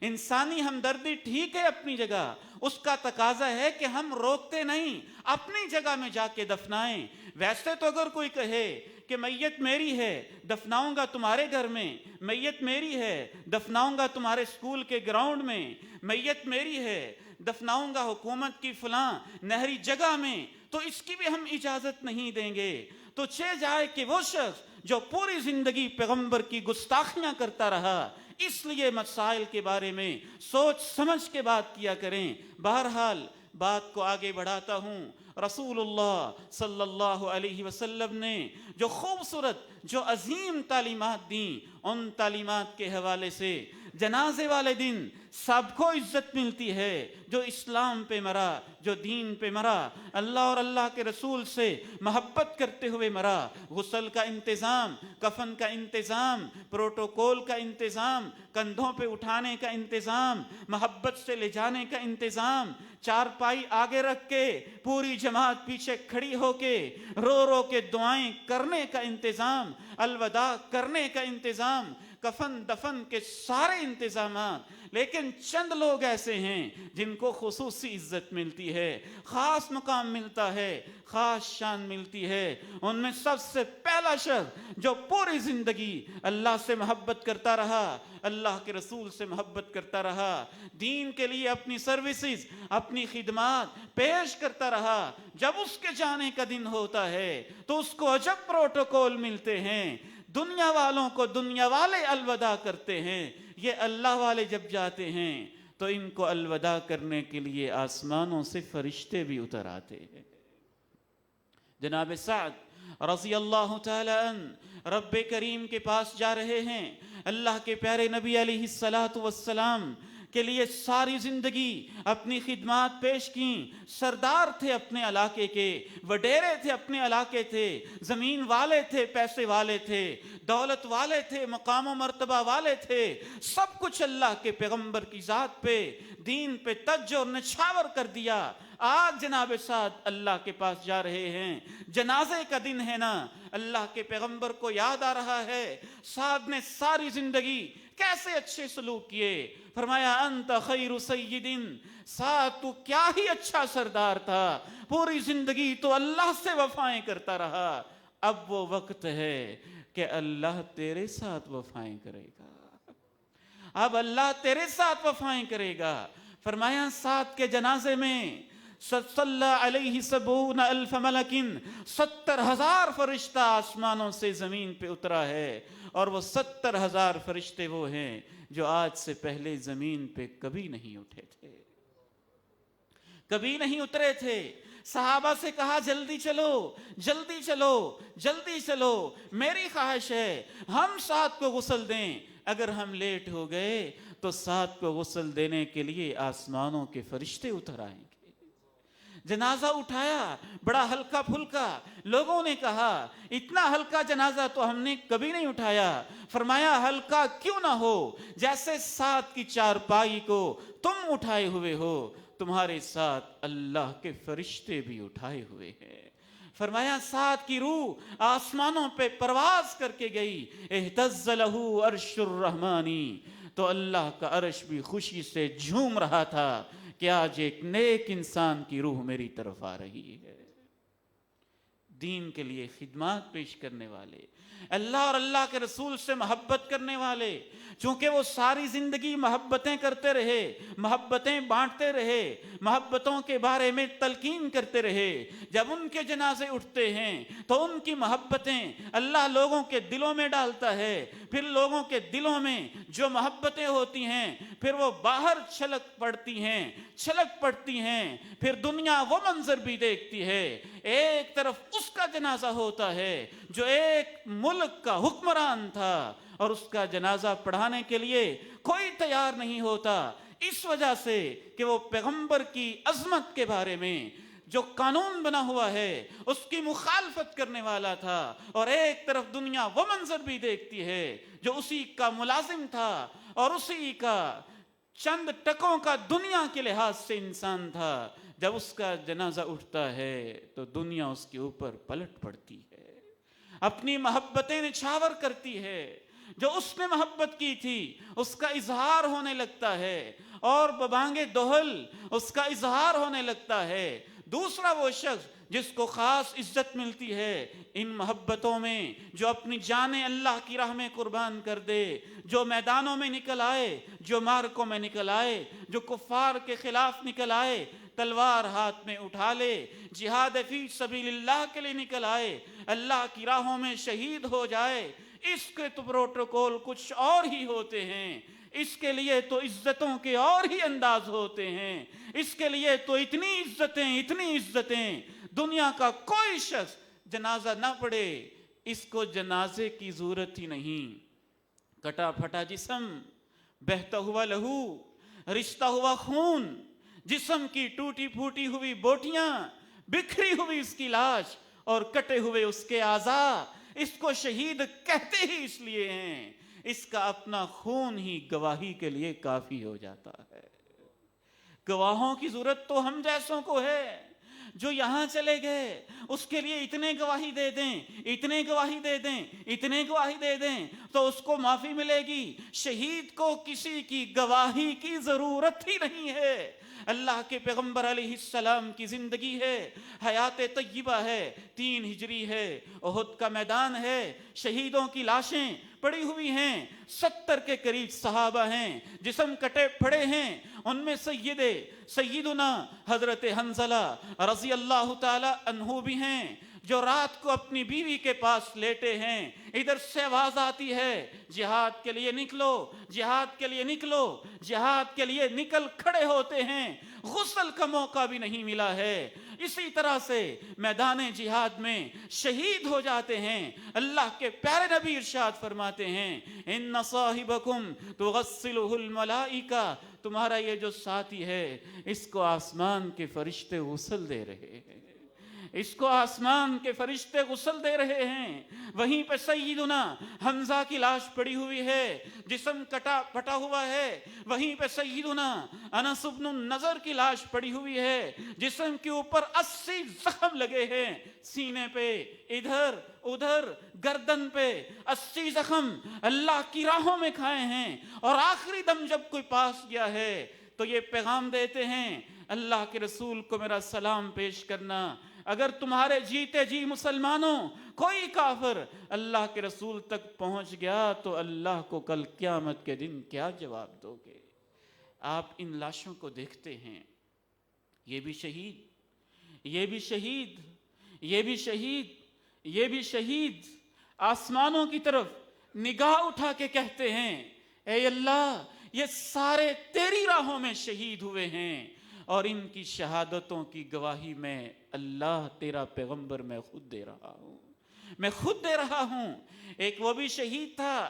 انسانی ہمدردی ٹھیک ہے اپنی جگہ، اس کا تقاضا ہے کہ ہم روکتے نہیں، اپنی جگہ میں جا کے دفنائیں۔ ویسے تو اگر کوئی کہے کہ میت میری ہے، دفناؤں گا تمہارے گھر میں، میت میری ہے، دفناؤں گا تمہارے سکول کے گراؤنڈ میں، میت میری ہے، دفناؤں گا حکومت کی فلاں نہری جگہ میں، تو اس کی بھی ہم اجازت نہیں دیں گے۔ تو جائے کہ وہ شخص جو پوری زندگی پیغمبر کی گستاخیاں کرتا رہا۔ اس لیے مسائل کے بارے میں سوچ سمجھ کے بات کیا کریں۔ بہرحال بات کو آگے بڑھاتا ہوں، رسول اللہ صلی اللہ علیہ وسلم نے جو خوبصورت، جو عظیم تعلیمات دیں، ان تعلیمات کے حوالے سے جنازے والے دن سب کو عزت ملتی ہے۔ جو اسلام پہ مرا، جو دین پہ مرا، اللہ اور اللہ کے رسول سے محبت کرتے ہوئے مرا، غسل کا انتظام، کفن کا انتظام، پروٹوکول کا انتظام، کندھوں پہ اٹھانے کا انتظام، محبت سے لے جانے کا انتظام، چارپائی آگے رکھ کے پوری جماعت پیچھے کھڑی ہو کے رو رو کے دعائیں کرنے کا انتظام، الوداع کرنے کا انتظام، کفن دفن کے سارے انتظامات۔ لیکن چند لوگ ایسے ہیں جن کو خصوصی عزت ملتی ہے، خاص مقام ملتا ہے، خاص شان ملتی ہے۔ ان میں سب سے پہلا شخص جو پوری زندگی اللہ سے محبت کرتا رہا، اللہ کے رسول سے محبت کرتا رہا، دین کے لیے اپنی سروسز، اپنی خدمات پیش کرتا رہا، جب اس کے جانے کا دن ہوتا ہے تو اس کو عجب پروٹوکول ملتے ہیں۔ دنیا والوں کو دنیا والے الوداع کرتے ہیں، یہ اللہ والے جب جاتے ہیں تو ان کو الوداع کرنے کے لیے آسمانوں سے فرشتے بھی اتر آتے ہیں۔ جناب سعد رضی اللہ تعالی عنہ رب کریم کے پاس جا رہے ہیں، اللہ کے پیارے نبی علیہ السلام کے لیے ساری زندگی اپنی خدمات پیش کیں۔ سردار تھے اپنے علاقے کے، وڈیرے تھے اپنے علاقے تھے، زمین والے تھے، پیسے والے تھے، دولت والے تھے، مقام و مرتبہ والے تھے، سب کچھ اللہ کے پیغمبر کی ذات پہ، دین پہ تج اور نچھاور کر دیا۔ آج جناب سعد اللہ کے پاس جا رہے ہیں، جنازے کا دن ہے نا، اللہ کے پیغمبر کو یاد آ رہا ہے سعد نے ساری زندگی کیسے اچھے سلوک کیے۔ فرمایا انت خیر سید، سعد تو کیا ہی اچھا سردار تھا، پوری زندگی تو اللہ سے وفائیں کرتا رہا، اب وہ وقت ہے کہ اللہ تیرے ساتھ وفائیں کرے گا، اب اللہ تیرے ساتھ وفائیں کرے گا۔ فرمایا سعد کے جنازے میں صلی علیہ 70,000 ملک، 70,000 فرشتہ آسمانوں سے زمین پہ اترا ہے، اور وہ 70,000 فرشتے وہ ہیں جو آج سے پہلے زمین پہ کبھی نہیں اٹھے تھے، کبھی نہیں اترے تھے۔ صحابہ سے کہا جلدی چلو، جلدی چلو، جلدی چلو، میری خواہش ہے ہم سعد کو غسل دیں، اگر ہم لیٹ ہو گئے تو سعد کو غسل دینے کے لیے آسمانوں کے فرشتے اتر آئیں گے۔ جنازہ اٹھایا بڑا ہلکا پھلکا، لوگوں نے کہا اتنا ہلکا جنازہ تو ہم نے کبھی نہیں اٹھایا۔ فرمایا ہلکا کیوں نہ ہو، جیسے سعد کی چارپائی کو تم اٹھائے ہوئے ہو، تمہارے ساتھ اللہ کے فرشتے بھی اٹھائے ہوئے ہیں۔ فرمایا سعد کی روح آسمانوں پہ پرواز کر کے گئی، اہتز لہ عرش الرحمانی، تو اللہ کا عرش بھی خوشی سے جھوم رہا تھا کہ آج ایک نیک انسان کی روح میری طرف آ رہی ہے۔ دین کے لیے خدمات پیش کرنے والے، اللہ اور اللہ کے رسول سے محبت کرنے والے، چونکہ وہ ساری زندگی محبتیں کرتے رہے، محبتیں بانٹتے رہے، محبتوں کے بارے میں تلقین کرتے رہے، جب ان کے جنازے اٹھتے ہیں تو ان کی محبتیں اللہ لوگوں کے دلوں میں ڈالتا ہے، پھر لوگوں کے دلوں میں جو محبتیں ہوتی ہیں پھر وہ باہر چھلک پڑتی ہیں، چھلک پڑتی ہیں، پھر دنیا وہ منظر بھی دیکھتی ہے، ایک طرف اس کا جنازہ ہوتا ہے جو ایک ملک کا حکمران تھا اور اس کا جنازہ پڑھانے کے لیے کوئی تیار نہیں ہوتا، اس وجہ سے کہ وہ پیغمبر کی عظمت کے بارے میں جو قانون بنا ہوا ہے اس کی مخالفت کرنے والا تھا، اور ایک طرف دنیا وہ منظر بھی دیکھتی ہے جو اسی کا ملازم تھا اور اسی کا چند ٹکوں کا دنیا کے لحاظ سے انسان تھا۔ جب اس کا جنازہ اٹھتا ہے تو دنیا اس کے اوپر پلٹ پڑتی ہے، اپنی محبتیں نچھاور کرتی ہے، جو اس نے محبت کی تھی اس کا اظہار ہونے لگتا ہے، اور ببانگ دوہل اس کا اظہار ہونے لگتا ہے۔ دوسرا وہ شخص جس کو خاص عزت ملتی ہے ان محبتوں میں، جو اپنی جانیں اللہ کی راہ میں قربان کر دے، جو میدانوں میں نکل آئے، جو معرکوں میں نکل آئے، جو کفار کے خلاف نکل آئے، تلوار ہاتھ میں اٹھا لے، جہاد فی سبیل اللہ کے لیے نکل آئے، اللہ کی راہوں میں شہید ہو جائے، اس کے تو پروٹوکول کچھ اور ہی ہوتے ہیں۔ اس کے لیے تو عزتوں کے اور ہی انداز ہوتے ہیں، اس کے لیے تو اتنی عزتیں، دنیا کا کوئی شخص جنازہ نہ پڑھے اس کو جنازے کی ضرورت ہی نہیں۔ کٹا پھٹا جسم، بہتا ہوا لہو، رشتہ ہوا خون، جسم کی ٹوٹی پھوٹی ہوئی بوٹیاں، بکھری ہوئی اس کی لاش اور کٹے ہوئے اس کے اعضاء، اس کو شہید کہتے ہی اس لیے ہیں، اس کا اپنا خون ہی گواہی کے لیے کافی ہو جاتا ہے۔ گواہوں کی ضرورت تو ہم جیسوں کو ہے، جو یہاں چلے گئے اس کے لیے اتنے گواہی دے دیں تو اس کو معافی ملے گی۔ شہید کو کسی کی گواہی کی ضرورت ہی نہیں ہے۔ اللہ کے پیغمبر علیہ السلام کی زندگی ہے، حیات طیبہ ہے، 3 ہجری ہے، احد کا میدان ہے، شہیدوں کی لاشیں پڑی ہوئی ہیں، 70 کے قریب صحابہ ہیں، جسم کٹے پھڑے ہیں، ان میں سیدنا حضرت حنظلہ رضی اللہ تعالی عنہ بھی ہیں، جو رات کو اپنی بیوی کے پاس لیٹے ہیں۔ ادھر سے آواز آتی ہے، جہاد کے لیے نکلو، جہاد کے لیے نکلو، جہاد کے لیے نکل کھڑے ہوتے ہیں، غسل کا موقع بھی نہیں ملا ہے۔ اسی طرح سے میدان جہاد میں شہید ہو جاتے ہیں۔ اللہ کے پیارے نبی ارشاد فرماتے ہیں، ان صاحبکم تغسلہ الملائکہ، تمہارا یہ جو ساتھی ہے اس کو آسمان کے فرشتے غسل دے رہے ہیں، اس کو آسمان کے فرشتے غسل دے رہے ہیں۔ وہیں پہ سیدنا حمزہ کی لاش پڑی ہوئی ہے، جسم کٹا پھٹا ہوا ہے۔ وہیں پہ سیدنا انس بن النضر کی لاش پڑی ہوئی ہے، جسم کے اوپر 80 زخم لگے ہیں، سینے پہ، ادھر ادھر، گردن پہ 80 زخم اللہ کی راہوں میں کھائے ہیں۔ اور آخری دم جب کوئی پاس گیا ہے تو یہ پیغام دیتے ہیں، اللہ کے رسول کو میرا سلام پیش کرنا، اگر تمہارے جیتے جی مسلمانوں کوئی کافر اللہ کے رسول تک پہنچ گیا تو اللہ کو کل قیامت کے دن کیا جواب دو گے؟ آپ ان لاشوں کو دیکھتے ہیں، یہ بھی شہید، یہ بھی شہید، یہ بھی شہید، یہ بھی شہید، آسمانوں کی طرف نگاہ اٹھا کے کہتے ہیں، اے اللہ یہ سارے تیری راہوں میں شہید ہوئے ہیں، اور ان کی شہادتوں کی گواہی میں اللہ تیرا پیغمبر میں خود دے رہا ہوں، میں خود دے رہا ہوں۔ ایک وہ بھی شہید تھا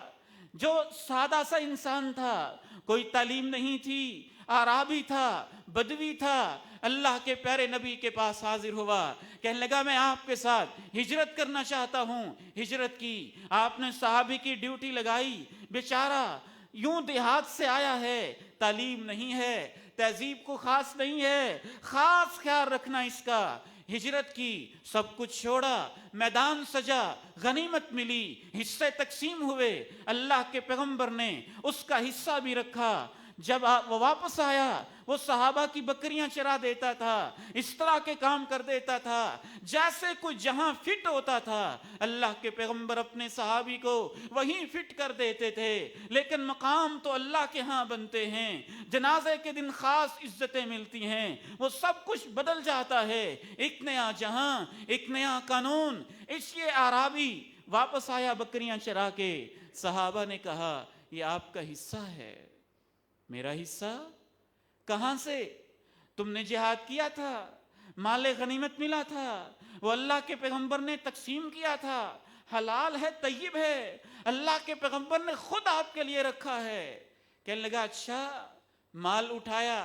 جو سادہ سا انسان تھا، کوئی تعلیم نہیں تھی، اعرابی تھا، بدوی تھا، اللہ کے پیارے نبی کے پاس حاضر ہوا، کہنے لگا میں آپ کے ساتھ ہجرت کرنا چاہتا ہوں۔ ہجرت کی، آپ نے صحابی کی ڈیوٹی لگائی، بیچارہ یوں دیہات سے آیا ہے، تعلیم نہیں ہے، تہذیب کو خاص نہیں ہے، خاص خیال رکھنا اس کا۔ ہجرت کی، سب کچھ چھوڑا، میدان سجا، غنیمت ملی، حصے تقسیم ہوئے، اللہ کے پیغمبر نے اس کا حصہ بھی رکھا۔ جب وہ واپس آیا، وہ صحابہ کی بکریاں چرا دیتا تھا، اس طرح کے کام کر دیتا تھا جیسے کوئی جہاں فٹ ہوتا تھا۔ اللہ کے پیغمبر اپنے صحابی کو وہیں فٹ کر دیتے تھے، لیکن مقام تو اللہ کے ہاں بنتے ہیں، جنازے کے دن خاص عزتیں ملتی ہیں، وہ سب کچھ بدل جاتا ہے، ایک نیا جہاں، ایک نیا قانون۔ اس یہ اعرابی واپس آیا بکریاں چرا کے، صحابہ نے کہا یہ آپ کا حصہ ہے۔ میرا حصہ کہاں سے؟ تم نے جہاد کیا تھا، مال غنیمت ملا تھا، وہ اللہ کے پیغمبر نے تقسیم کیا تھا، حلال ہے، طیب ہے، اللہ کے پیغمبر نے خود آپ کے لیے رکھا ہے۔ کہنے لگا اچھا، مال اٹھایا،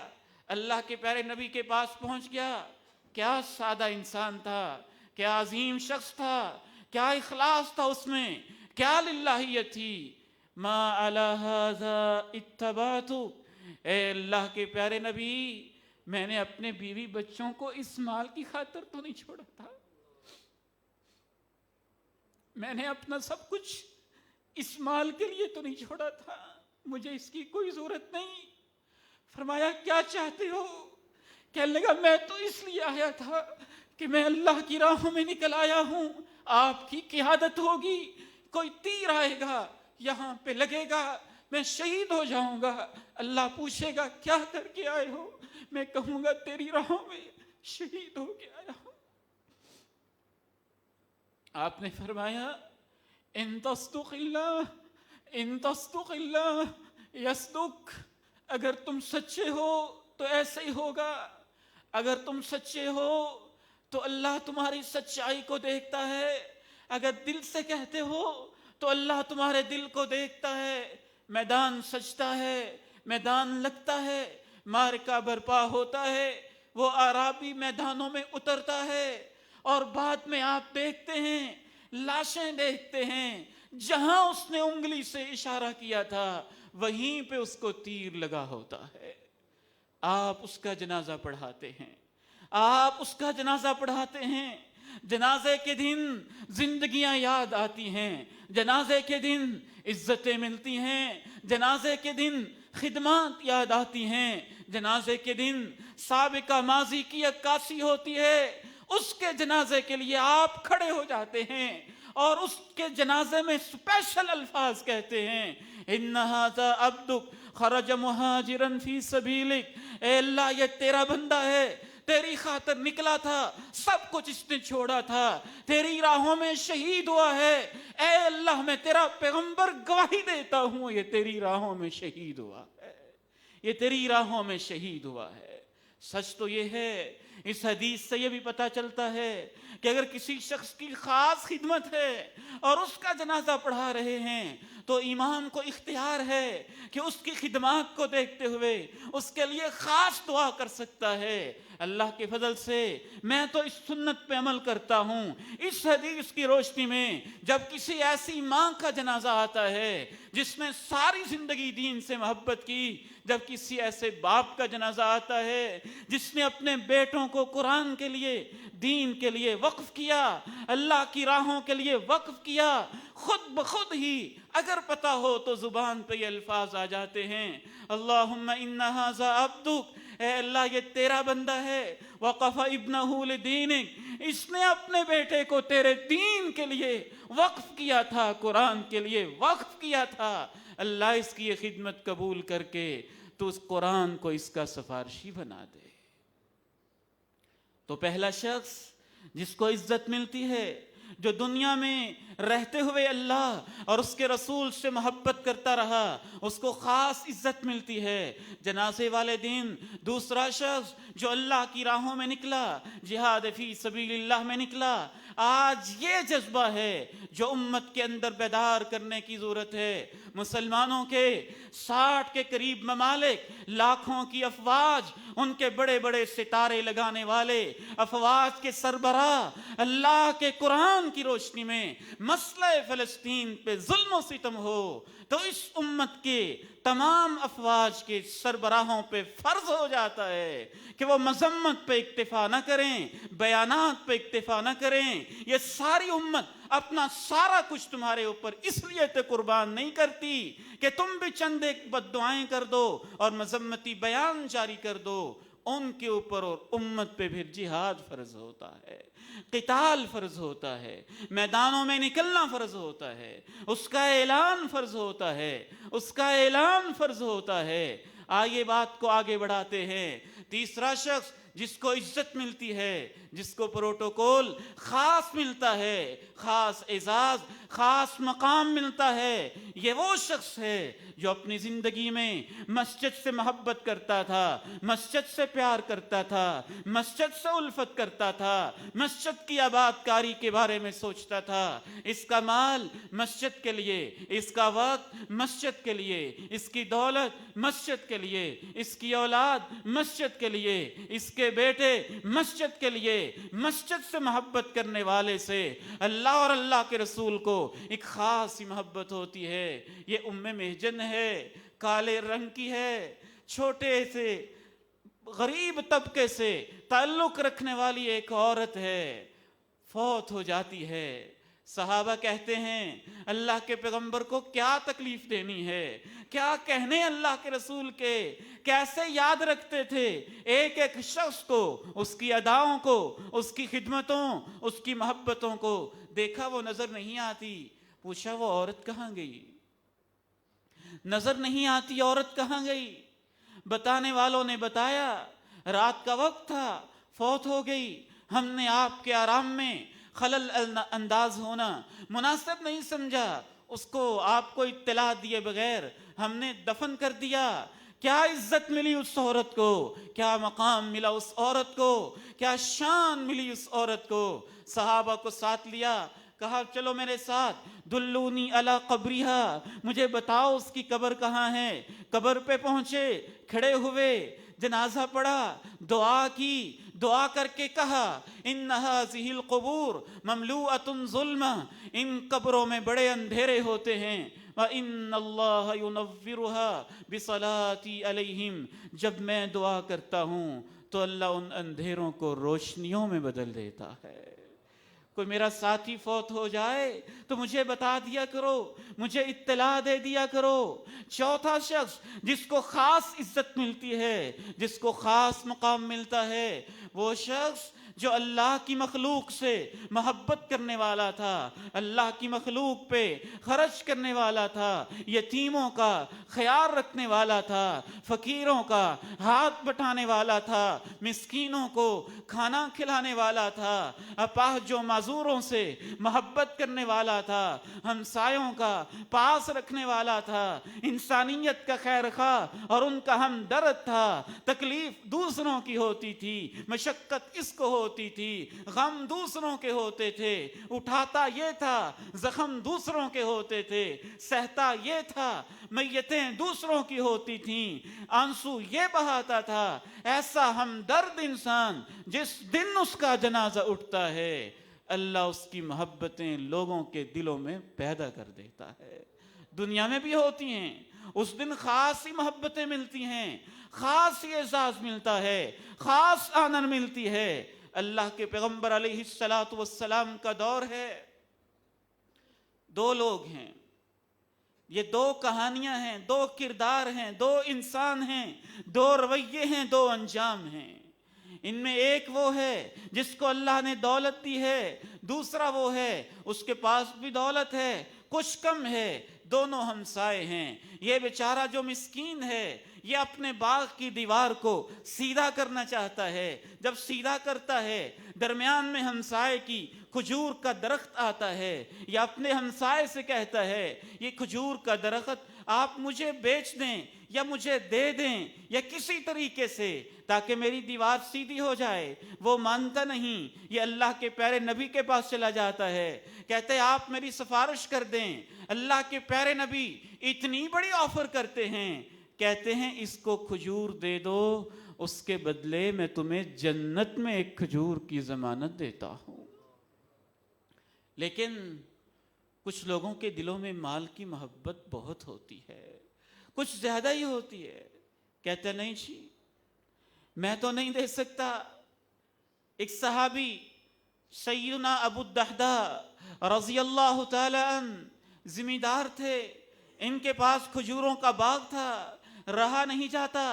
اللہ کے پیارے نبی کے پاس پہنچ گیا، کیا سادہ انسان تھا، کیا عظیم شخص تھا، کیا اخلاص تھا اس میں، کیا للہیت تھی۔ ما علی ھذا اتبعت، اے اللہ کے پیارے نبی میں نے اپنے بیوی بچوں کو اس مال کی خاطر تو نہیں چھوڑا تھا، میں نے اپنا سب کچھ اس مال کے لیے تو نہیں چھوڑا تھا، مجھے اس کی کوئی ضرورت نہیں۔ فرمایا کیا چاہتے ہو؟ کہنے لگا میں تو اس لیے آیا تھا کہ میں اللہ کی راہوں میں نکل آیا ہوں، آپ کی قیادت ہوگی، کوئی تیر آئے گا یہاں پہ لگے گا، میں شہید ہو جاؤں گا، اللہ پوچھے گا کیا کر کے آئے ہو، میں کہوں گا تیری راہوں میں شہید ہو کے آیا ہوں۔ آپ نے فرمایا ان تصدق اللہ، ان تصدق اللہ، یصدق، اگر تم سچے ہو تو ایسے ہی ہوگا، اگر تم سچے ہو تو اللہ تمہاری سچائی کو دیکھتا ہے، اگر دل سے کہتے ہو تو اللہ تمہارے دل کو دیکھتا ہے۔ میدان سجتا ہے، میدان لگتا ہے، معرکہ برپا ہوتا ہے، وہ عرابی میدانوں میں اترتا ہے اور بعد میں آپ دیکھتے ہیں، لاشیں دیکھتے ہیں، جہاں اس نے انگلی سے اشارہ کیا تھا وہیں پہ اس کو تیر لگا ہوتا ہے۔ آپ اس کا جنازہ پڑھاتے ہیں، آپ اس کا جنازہ پڑھاتے ہیں۔ جنازے کے دن زندگیاں یاد آتی ہیں، جنازے کے دن عزتیں ملتی ہیں، جنازے کے دن خدمات یاد آتی ہیں، جنازے کے دن سابقہ ماضی کی عکاسی ہوتی ہے۔ اس کے جنازے کے لیے آپ کھڑے ہو جاتے ہیں اور اس کے جنازے میں سپیشل الفاظ کہتے ہیں، اِنَّ هَذَا عَبْدُكَ خَرَجَ مُهَاجِرًا فِي سَبِيلِكَ، اے اللہ یہ تیرا بندہ ہے، تیری خاطر نکلا تھا، سب کچھ اس نے چھوڑا تھا، تیری راہوں میں شہید ہوا ہے، اے اللہ میں تیرا پیغمبر گواہی دیتا ہوں یہ تیری راہوں میں شہید ہوا ہے، یہ تیری راہوں میں شہید ہوا ہے۔ سچ تو یہ ہے، اس حدیث سے یہ بھی پتہ چلتا ہے کہ اگر کسی شخص کی خاص خدمت ہے اور اس کا جنازہ پڑھا رہے ہیں تو امام کو اختیار ہے کہ اس کی خدمات کو دیکھتے ہوئے اس کے لیے خاص دعا کر سکتا ہے۔ اللہ کے فضل سے میں تو اس سنت پہ عمل کرتا ہوں۔ اس حدیث کی روشنی میں جب کسی ایسی ماں کا جنازہ آتا ہے جس نے ساری زندگی دین سے محبت کی، جب کسی ایسے باپ کا جنازہ آتا ہے جس نے اپنے بیٹوں کو قرآن کے لیے، دین کے لیے وقف کیا، اللہ کی راہوں کے لیے وقف کیا، خود بخود ہی اگر پتہ ہو تو زبان پہ یہ الفاظ آ جاتے ہیں، اللہم ان ھذا عبدک، اے اللہ یہ تیرا بندہ ہے، وقف ابنہ لدینک، اس نے اپنے بیٹے کو تیرے دین کے لیے وقف کیا تھا، قرآن کے لیے وقف کیا تھا، اللہ اس کی یہ خدمت قبول کر کے تو اس قرآن کو اس کا سفارشی بنا دے۔ تو پہلا شخص جس کو عزت ملتی ہے، جو دنیا میں رہتے ہوئے اللہ اور اس کے رسول سے محبت کرتا رہا، اس کو خاص عزت ملتی ہے جنازے والے دن۔ دوسرا شخص جو اللہ کی راہوں میں نکلا، جہاد فی سبیل اللہ میں نکلا، آج یہ جذبہ ہے جو امت کے اندر بیدار کرنے کی ضرورت ہے۔ مسلمانوں کے 60 کے قریب ممالک، لاکھوں کی افواج، ان کے بڑے بڑے ستارے لگانے والے افواج کے سربراہ اللہ کے قرآن کی روشنی میں مسئلہ فلسطین پہ ظلم و ستم ہو تو اس امت کے تمام افواج کے سربراہوں پہ فرض ہو جاتا ہے کہ وہ مذمت پہ اکتفا نہ کریں، بیانات پہ اکتفا نہ کریں۔ یہ ساری امت اپنا سارا کچھ تمہارے اوپر اس لیے تو قربان نہیں کرتی کہ تم بھی چند ایک بد دعائیں کر دو اور مذمتی بیان جاری کر دو، ان کے اوپر اور امت پہ پھر جہاد فرض ہوتا ہے، قتال فرض ہوتا ہے، میدانوں میں نکلنا فرض ہوتا ہے، اس کا اعلان فرض ہوتا ہے، اس کا اعلان فرض ہوتا ہے۔ آئیے بات کو آگے بڑھاتے ہیں۔ تیسرا شخص جس کو عزت ملتی ہے، جس کو پروٹوکول خاص ملتا ہے، خاص اعزاز، خاص مقام ملتا ہے، یہ وہ شخص ہے جو اپنی زندگی میں مسجد سے محبت کرتا تھا، مسجد سے پیار کرتا تھا، مسجد سے الفت کرتا تھا، مسجد کی آباد کاری کے بارے میں سوچتا تھا، اس کا مال مسجد کے لیے، اس کا وقت مسجد کے لیے، اس کی دولت مسجد کے لیے، اس کی اولاد مسجد کے لیے، اس کے بیٹے مسجد کے لیے۔ مسجد سے محبت کرنے والے سے اللہ اور اللہ کے رسول کو ایک خاص محبت ہوتی ہے۔ یہ محجن ہے، کالے رنگ کی ہے، چھوٹے سے غریب طبقے سے تعلق رکھنے والی ایک عورت ہے، فوت ہو جاتی ہے۔ صحابہ کہتے ہیں اللہ کے پیغمبر کو کیا تکلیف دینی ہے، کیا کہنے اللہ کے رسول کے، کیسے یاد رکھتے تھے ایک ایک شخص کو، اس کی اداؤں کو، اس کی خدمتوں، اس کی محبتوں کو۔ دیکھا وہ نظر نہیں آتی، پوچھا وہ عورت کہاں گئی؟ نظر نہیں آتی عورت کہاں گئی؟ بتانے والوں نے بتایا رات کا وقت تھا، فوت ہو گئی، ہم نے آپ کے آرام میں خلل انداز ہونا مناسب نہیں سمجھا، اس کو آپ کو اطلاع دیے بغیر ہم نے دفن کر دیا۔ کیا عزت ملی اس عورت کو، کیا مقام ملا اس عورت کو، کیا شان ملی اس عورت کو۔ صحابہ کو ساتھ لیا، کہا چلو میرے ساتھ، دلونی علی قبرہا، مجھے بتاؤ اس کی قبر کہاں ہے۔ قبر پہ پہنچے، کھڑے ہوئے، جنازہ پڑھا، دعا کی، دعا کر کے کہا ان ہذہ القبور مملوءۃ ظلما، ان قبروں میں بڑے اندھیرے ہوتے ہیں، وَإِنَّ اللَّهَ يُنَوِّرُهَا بِصَلَاتِي عَلَيْهِمْ، جب میں دعا کرتا ہوں تو اللہ ان اندھیروں کو روشنیوں میں بدل دیتا ہے۔ کوئی میرا ساتھی فوت ہو جائے تو مجھے بتا دیا کرو، مجھے اطلاع دے دیا کرو۔ چوتھا شخص جس کو خاص عزت ملتی ہے، جس کو خاص مقام ملتا ہے، وہ شخص جو اللہ کی مخلوق سے محبت کرنے والا تھا، اللہ کی مخلوق پہ خرچ کرنے والا تھا، یتیموں کا خیال رکھنے والا تھا، فقیروں کا ہاتھ بٹانے والا تھا، مسکینوں کو کھانا کھلانے والا تھا، اپاہج و معذوروں سے محبت کرنے والا تھا، ہمسایوں کا پاس رکھنے والا تھا، انسانیت کا خیر خواہ اور ان کا ہمدرد تھا۔ تکلیف دوسروں کی ہوتی تھی، مشقت اس کو ہوتی تھی، غم دوسروں کے ہوتے تھے، اٹھاتا یہ تھا، زخم دوسروں کے ہوتے تھے، سہتا یہ تھا، میتیں دوسروں کی ہوتی تھیں، آنسو یہ بہاتا تھا۔ ایسا ہمدرد انسان جس دن اس کا جنازہ اٹھتا ہے، اللہ اس کی محبتیں لوگوں کے دلوں میں پیدا کر دیتا ہے۔ دنیا میں بھی ہوتی ہیں، اس دن خاصی محبتیں ملتی ہیں، خاص اعزاز ملتا ہے، خاص آنر ملتی ہے۔ اللہ کے پیغمبر علیہ السلام کا دور ہے، دو لوگ ہیں، یہ دو کہانیاں ہیں، دو کردار ہیں، دو انسان ہیں، دو رویے ہیں، دو انجام ہیں۔ ان میں ایک وہ ہے جس کو اللہ نے دولت دی ہے، دوسرا وہ ہے اس کے پاس بھی دولت ہے، کچھ کم ہے، دونوں ہمسائے ہیں۔ یہ بیچارہ جو مسکین ہے، یہ اپنے باغ کی دیوار کو سیدھا کرنا چاہتا ہے۔ جب سیدھا کرتا ہے، درمیان میں ہمسائے کی کھجور کا درخت آتا ہے، یا اپنے ہمسائے سے کہتا ہے یہ کھجور کا درخت آپ مجھے بیچ دیں یا مجھے دے دیں یا کسی طریقے سے، تاکہ میری دیوار سیدھی ہو جائے۔ وہ مانتا نہیں، یہ اللہ کے پیارے نبی کے پاس چلا جاتا ہے، کہتے آپ میری سفارش کر دیں۔ اللہ کے پیارے نبی اتنی بڑی آفر کرتے ہیں، کہتے ہیں اس کو کھجور دے دو، اس کے بدلے میں تمہیں جنت میں ایک کھجور کی ضمانت دیتا ہوں۔ لیکن کچھ لوگوں کے دلوں میں مال کی محبت بہت ہوتی ہے، کچھ زیادہ ہی ہوتی ہے۔ کہتے نہیں جی میں تو نہیں دے سکتا۔ ایک صحابی سیدنا ابو الدحداء رضی اللہ تعالی عنہ زمیندار تھے، ان کے پاس کھجوروں کا باغ تھا، رہا نہیں جاتا،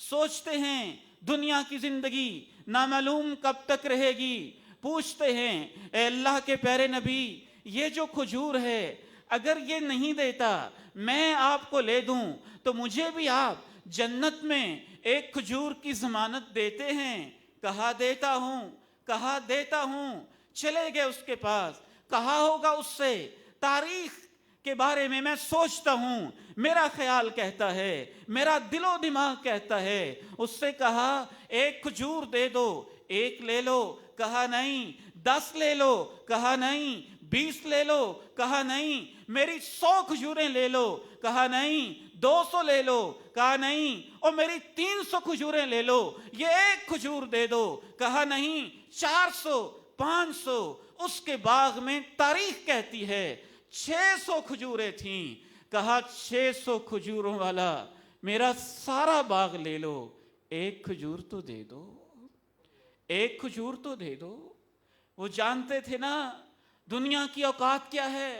سوچتے ہیں دنیا کی زندگی نامعلوم کب تک رہے گی، پوچھتے ہیں اے اللہ کے پیارے نبی یہ جو کھجور ہے اگر یہ نہیں دیتا میں آپ کو لے دوں تو مجھے بھی آپ جنت میں ایک کھجور کی ضمانت دیتے ہیں؟ کہا دیتا ہوں، کہا دیتا ہوں۔ چلے گئے اس کے پاس، کہا ہوگا اس سے تاریخ کے بارے میں سوچتا ہوں، میرا خیال کہتا ہے، میرا دل و دماغ کہتا ہے۔ اس سے کہا ایک کھجور دے دو، ایک لے لو، کہا نہیں، 10 لے لو، کہا نہیں، 20 لے لو، کہا نہیں، میری 100 کھجوریں لے لو، کہا نہیں، 200 لے لو، کہا نہیں، اور میری 300 کھجوریں لے لو، یہ ایک کھجور دے دو، کہا نہیں، 400، 500۔ اس کے باغ میں تاریخ کہتی ہے 600 کھجوریں تھیں، کہا 600 کھجوروں والا میرا سارا باغ لے لو، ایک کھجور تو دے دو، ایک کھجور تو دے دو۔ وہ جانتے تھے نا دنیا کی اوقات کیا ہے،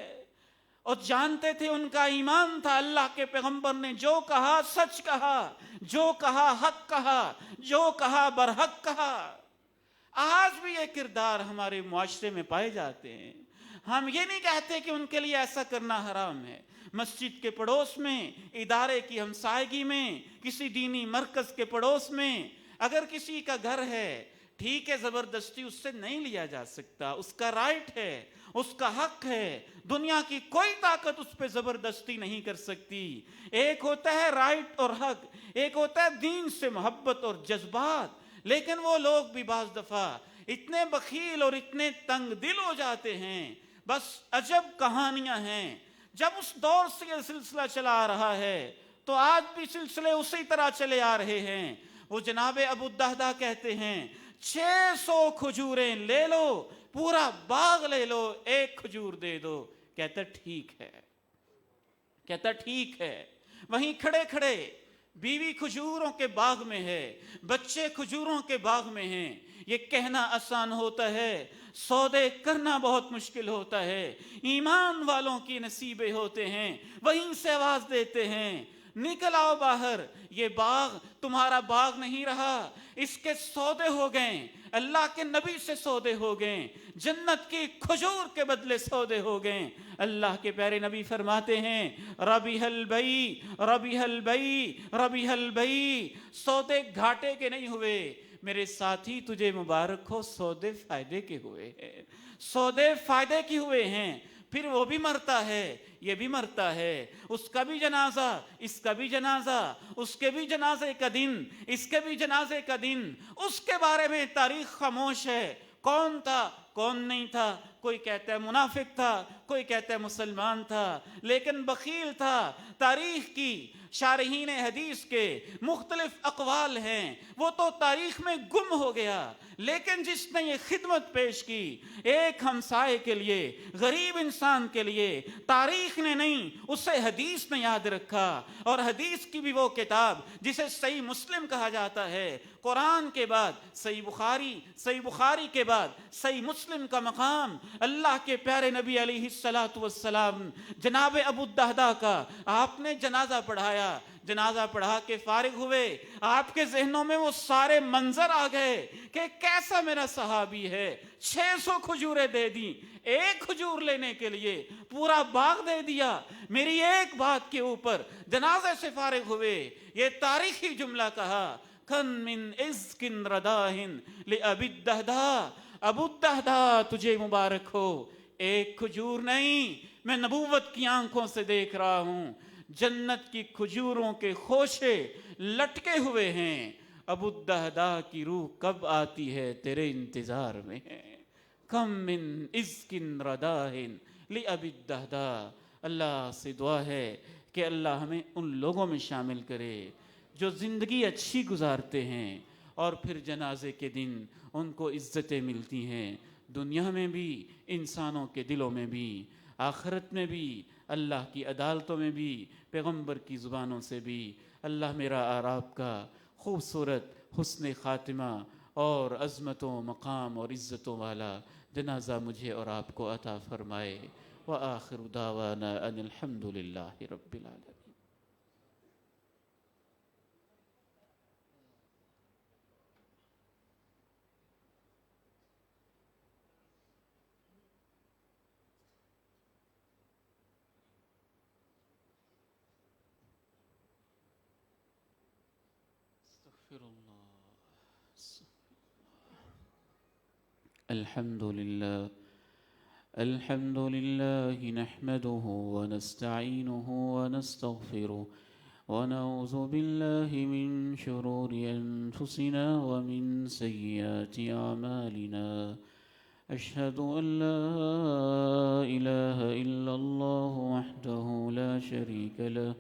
اور جانتے تھے ان کا ایمان تھا اللہ کے پیغمبر نے جو کہا سچ کہا، جو کہا حق کہا، جو کہا برحق کہا۔ آج بھی یہ کردار ہمارے معاشرے میں پائے جاتے ہیں۔ ہم یہ نہیں کہتے کہ ان کے لیے ایسا کرنا حرام ہے۔ مسجد کے پڑوس میں، ادارے کی ہمسائیگی میں، کسی دینی مرکز کے پڑوس میں اگر کسی کا گھر ہے، ٹھیک ہے زبردستی اس سے نہیں لیا جا سکتا، اس کا رائٹ ہے، اس کا حق ہے، دنیا کی کوئی طاقت اس پہ زبردستی نہیں کر سکتی۔ ایک ہوتا ہے رائٹ اور حق، ایک ہوتا ہے دین سے محبت اور جذبات۔ لیکن وہ لوگ بھی بعض دفعہ اتنے بخیل اور اتنے تنگ دل ہو جاتے ہیں، بس عجب کہانیاں ہیں۔ جب اس دور سے یہ سلسلہ چلا آ رہا ہے تو آج بھی سلسلے اسی طرح چلے آ رہے ہیں۔ وہ جناب ابو الدہدہ کہتے ہیں 600 کھجوریں لے لو، پورا باغ لے لو، ایک کھجور دے دو۔ کہتا ٹھیک ہے، کہتا ٹھیک ہے۔ وہیں کھڑے کھڑے بیوی کھجوروں کے باغ میں ہے، بچے کھجوروں کے باغ میں ہیں۔ یہ کہنا آسان ہوتا ہے، سودے کرنا بہت مشکل ہوتا ہے۔ ایمان والوں کی نصیبیں ہوتے ہیں، وہیں سے آواز دیتے ہیں نکل آؤ باہر، یہ باغ تمہارا باغ نہیں رہا، اس کے سودے ہو گئے، اللہ کے نبی سے سودے ہو گئے، جنت کی کھجور کے بدلے سودے ہو گئے۔ اللہ کے پیارے نبی فرماتے ہیں ربیح البیع ربیح البیع ربیح البیع، سودے گھاٹے کے نہیں ہوئے میرے ساتھی، تجھے مبارک ہو، سودے فائدے کے ہوئے ہیں، سودے فائدے کے ہوئے ہیں۔ پھر وہ بھی مرتا ہے، یہ بھی مرتا ہے، اس کا بھی جنازہ، اس کا بھی جنازہ، اس کے بھی جنازے کا دن، اس کے بھی جنازے کا دن، اس کے بارے میں تاریخ خاموش ہے۔ کون تھا، کون نہیں تھا، کوئی کہتا ہے منافق تھا، کوئی کہتا ہے مسلمان تھا، لیکن بخیل تھا۔ تاریخ کی شارحین حدیث کے مختلف اقوال ہیں، وہ تو تاریخ میں گم ہو گیا، لیکن جس نے یہ خدمت پیش کی ایک ہمسائے کے لیے، غریب انسان کے لیے، تاریخ نے نہیں، اسے حدیث نے یاد رکھا۔ اور حدیث کی بھی وہ کتاب جسے صحیح مسلم کہا جاتا ہے، قرآن کے بعد صحیح بخاری، صحیح بخاری کے بعد صحیح مسلم کا مقام، اللہ کے پیارے نبی علیہ الصلاۃ والسلام جناب ابو الدہدہ کا آپ نے جنازہ پڑھایا، جنازہ پڑھا کے فارغ ہوئے، آپ کے ذہنوں میں وہ سارے منظر آ گئے کہ کیسا میرا صحابی ہے، 600 کھجوریں دے دیں، ایک کھجور لینے کے لیے پورا باغ دے دیا، میری ایک بات کے اوپر جنازے سے فارغ ہوئے۔ یہ تاریخی جملہ کہا کن من عزق رداہ لأبی الدہدہ، ابو الدہدہ تجھے مبارک ہو، ایک کھجور نہیں، میں نبوت کی آنکھوں سے دیکھ رہا ہوں، جنت کی کھجوروں کے خوشے لٹکے ہوئے ہیں، ابو الدہدہ کی روح کب آتی ہے تیرے انتظار میں ہے۔ کم من عزق رداہ لأبی الدہدہ۔ اللہ سے دعا ہے کہ اللہ ہمیں ان لوگوں میں شامل کرے جو زندگی اچھی گزارتے ہیں اور پھر جنازے کے دن ان کو عزتیں ملتی ہیں، دنیا میں بھی، انسانوں کے دلوں میں بھی، آخرت میں بھی، اللہ کی عدالتوں میں بھی، پیغمبر کی زبانوں سے بھی۔ اللہ میرا اور آپ کا خوبصورت حسن خاتمہ اور عظمتوں، مقام اور عزتوں والا جنازہ مجھے اور آپ کو عطا فرمائے۔ وآخر دعوانا ان الحمد للہ رب العالمین۔ استغفر اللہ۔ الحمد لله الحمد لله نحمده ونستعينه ونستغفره ونعوذ بالله من شرور أنفسنا ومن سيئات أعمالنا أشهد أن لا إله إلا الله وحده لا شريك له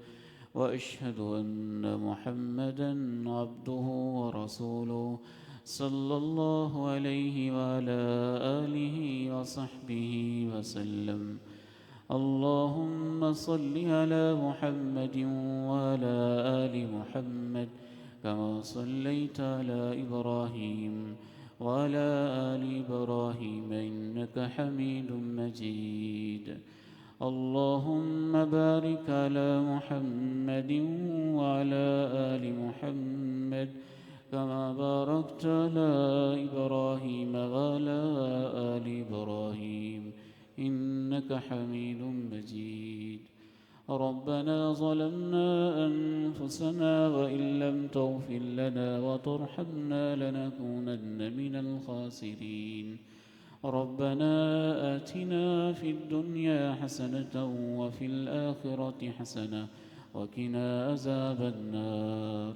وأشهد أن محمدًا عبده ورسوله صلى الله عليه وعلى آله وصحبه وسلم اللهم صل على محمد وعلى آل محمد كما صليت على إبراهيم وعلى آل إبراهيم إنك حميد مجيد اللهم بارك على محمد وعلى آل محمد كما باركت على إبراهيم وعلى آل إبراهيم إنك حميد مجيد ربنا ظلمنا أنفسنا وإن لم تغفر لنا وترحمنا لنكونن من الخاسرين. ربنا آتنا في الدنيا حسنة وفي الآخرة حسنة وقنا عذاب النار.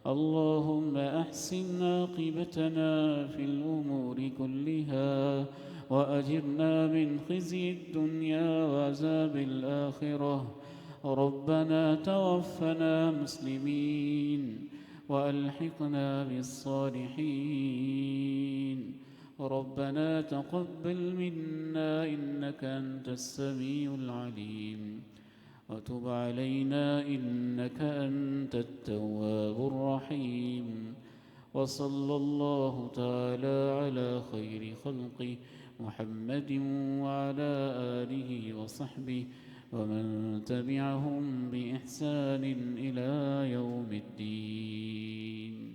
اللهم أحسن عاقبتنا في الأمور كلها وأجرنا من خزي الدنيا وعذاب الآخرة. ربنا توفنا مسلمين وألحقنا بالصالحين. ربنا تقبل منا إنك أنت السميع العليم وتب علينا إنك أنت التواب الرحيم. وصلى الله تعالى على خير خلقه محمد وعلى آله وصحبه ومن تبعهم بإحسان إلى يوم الدين.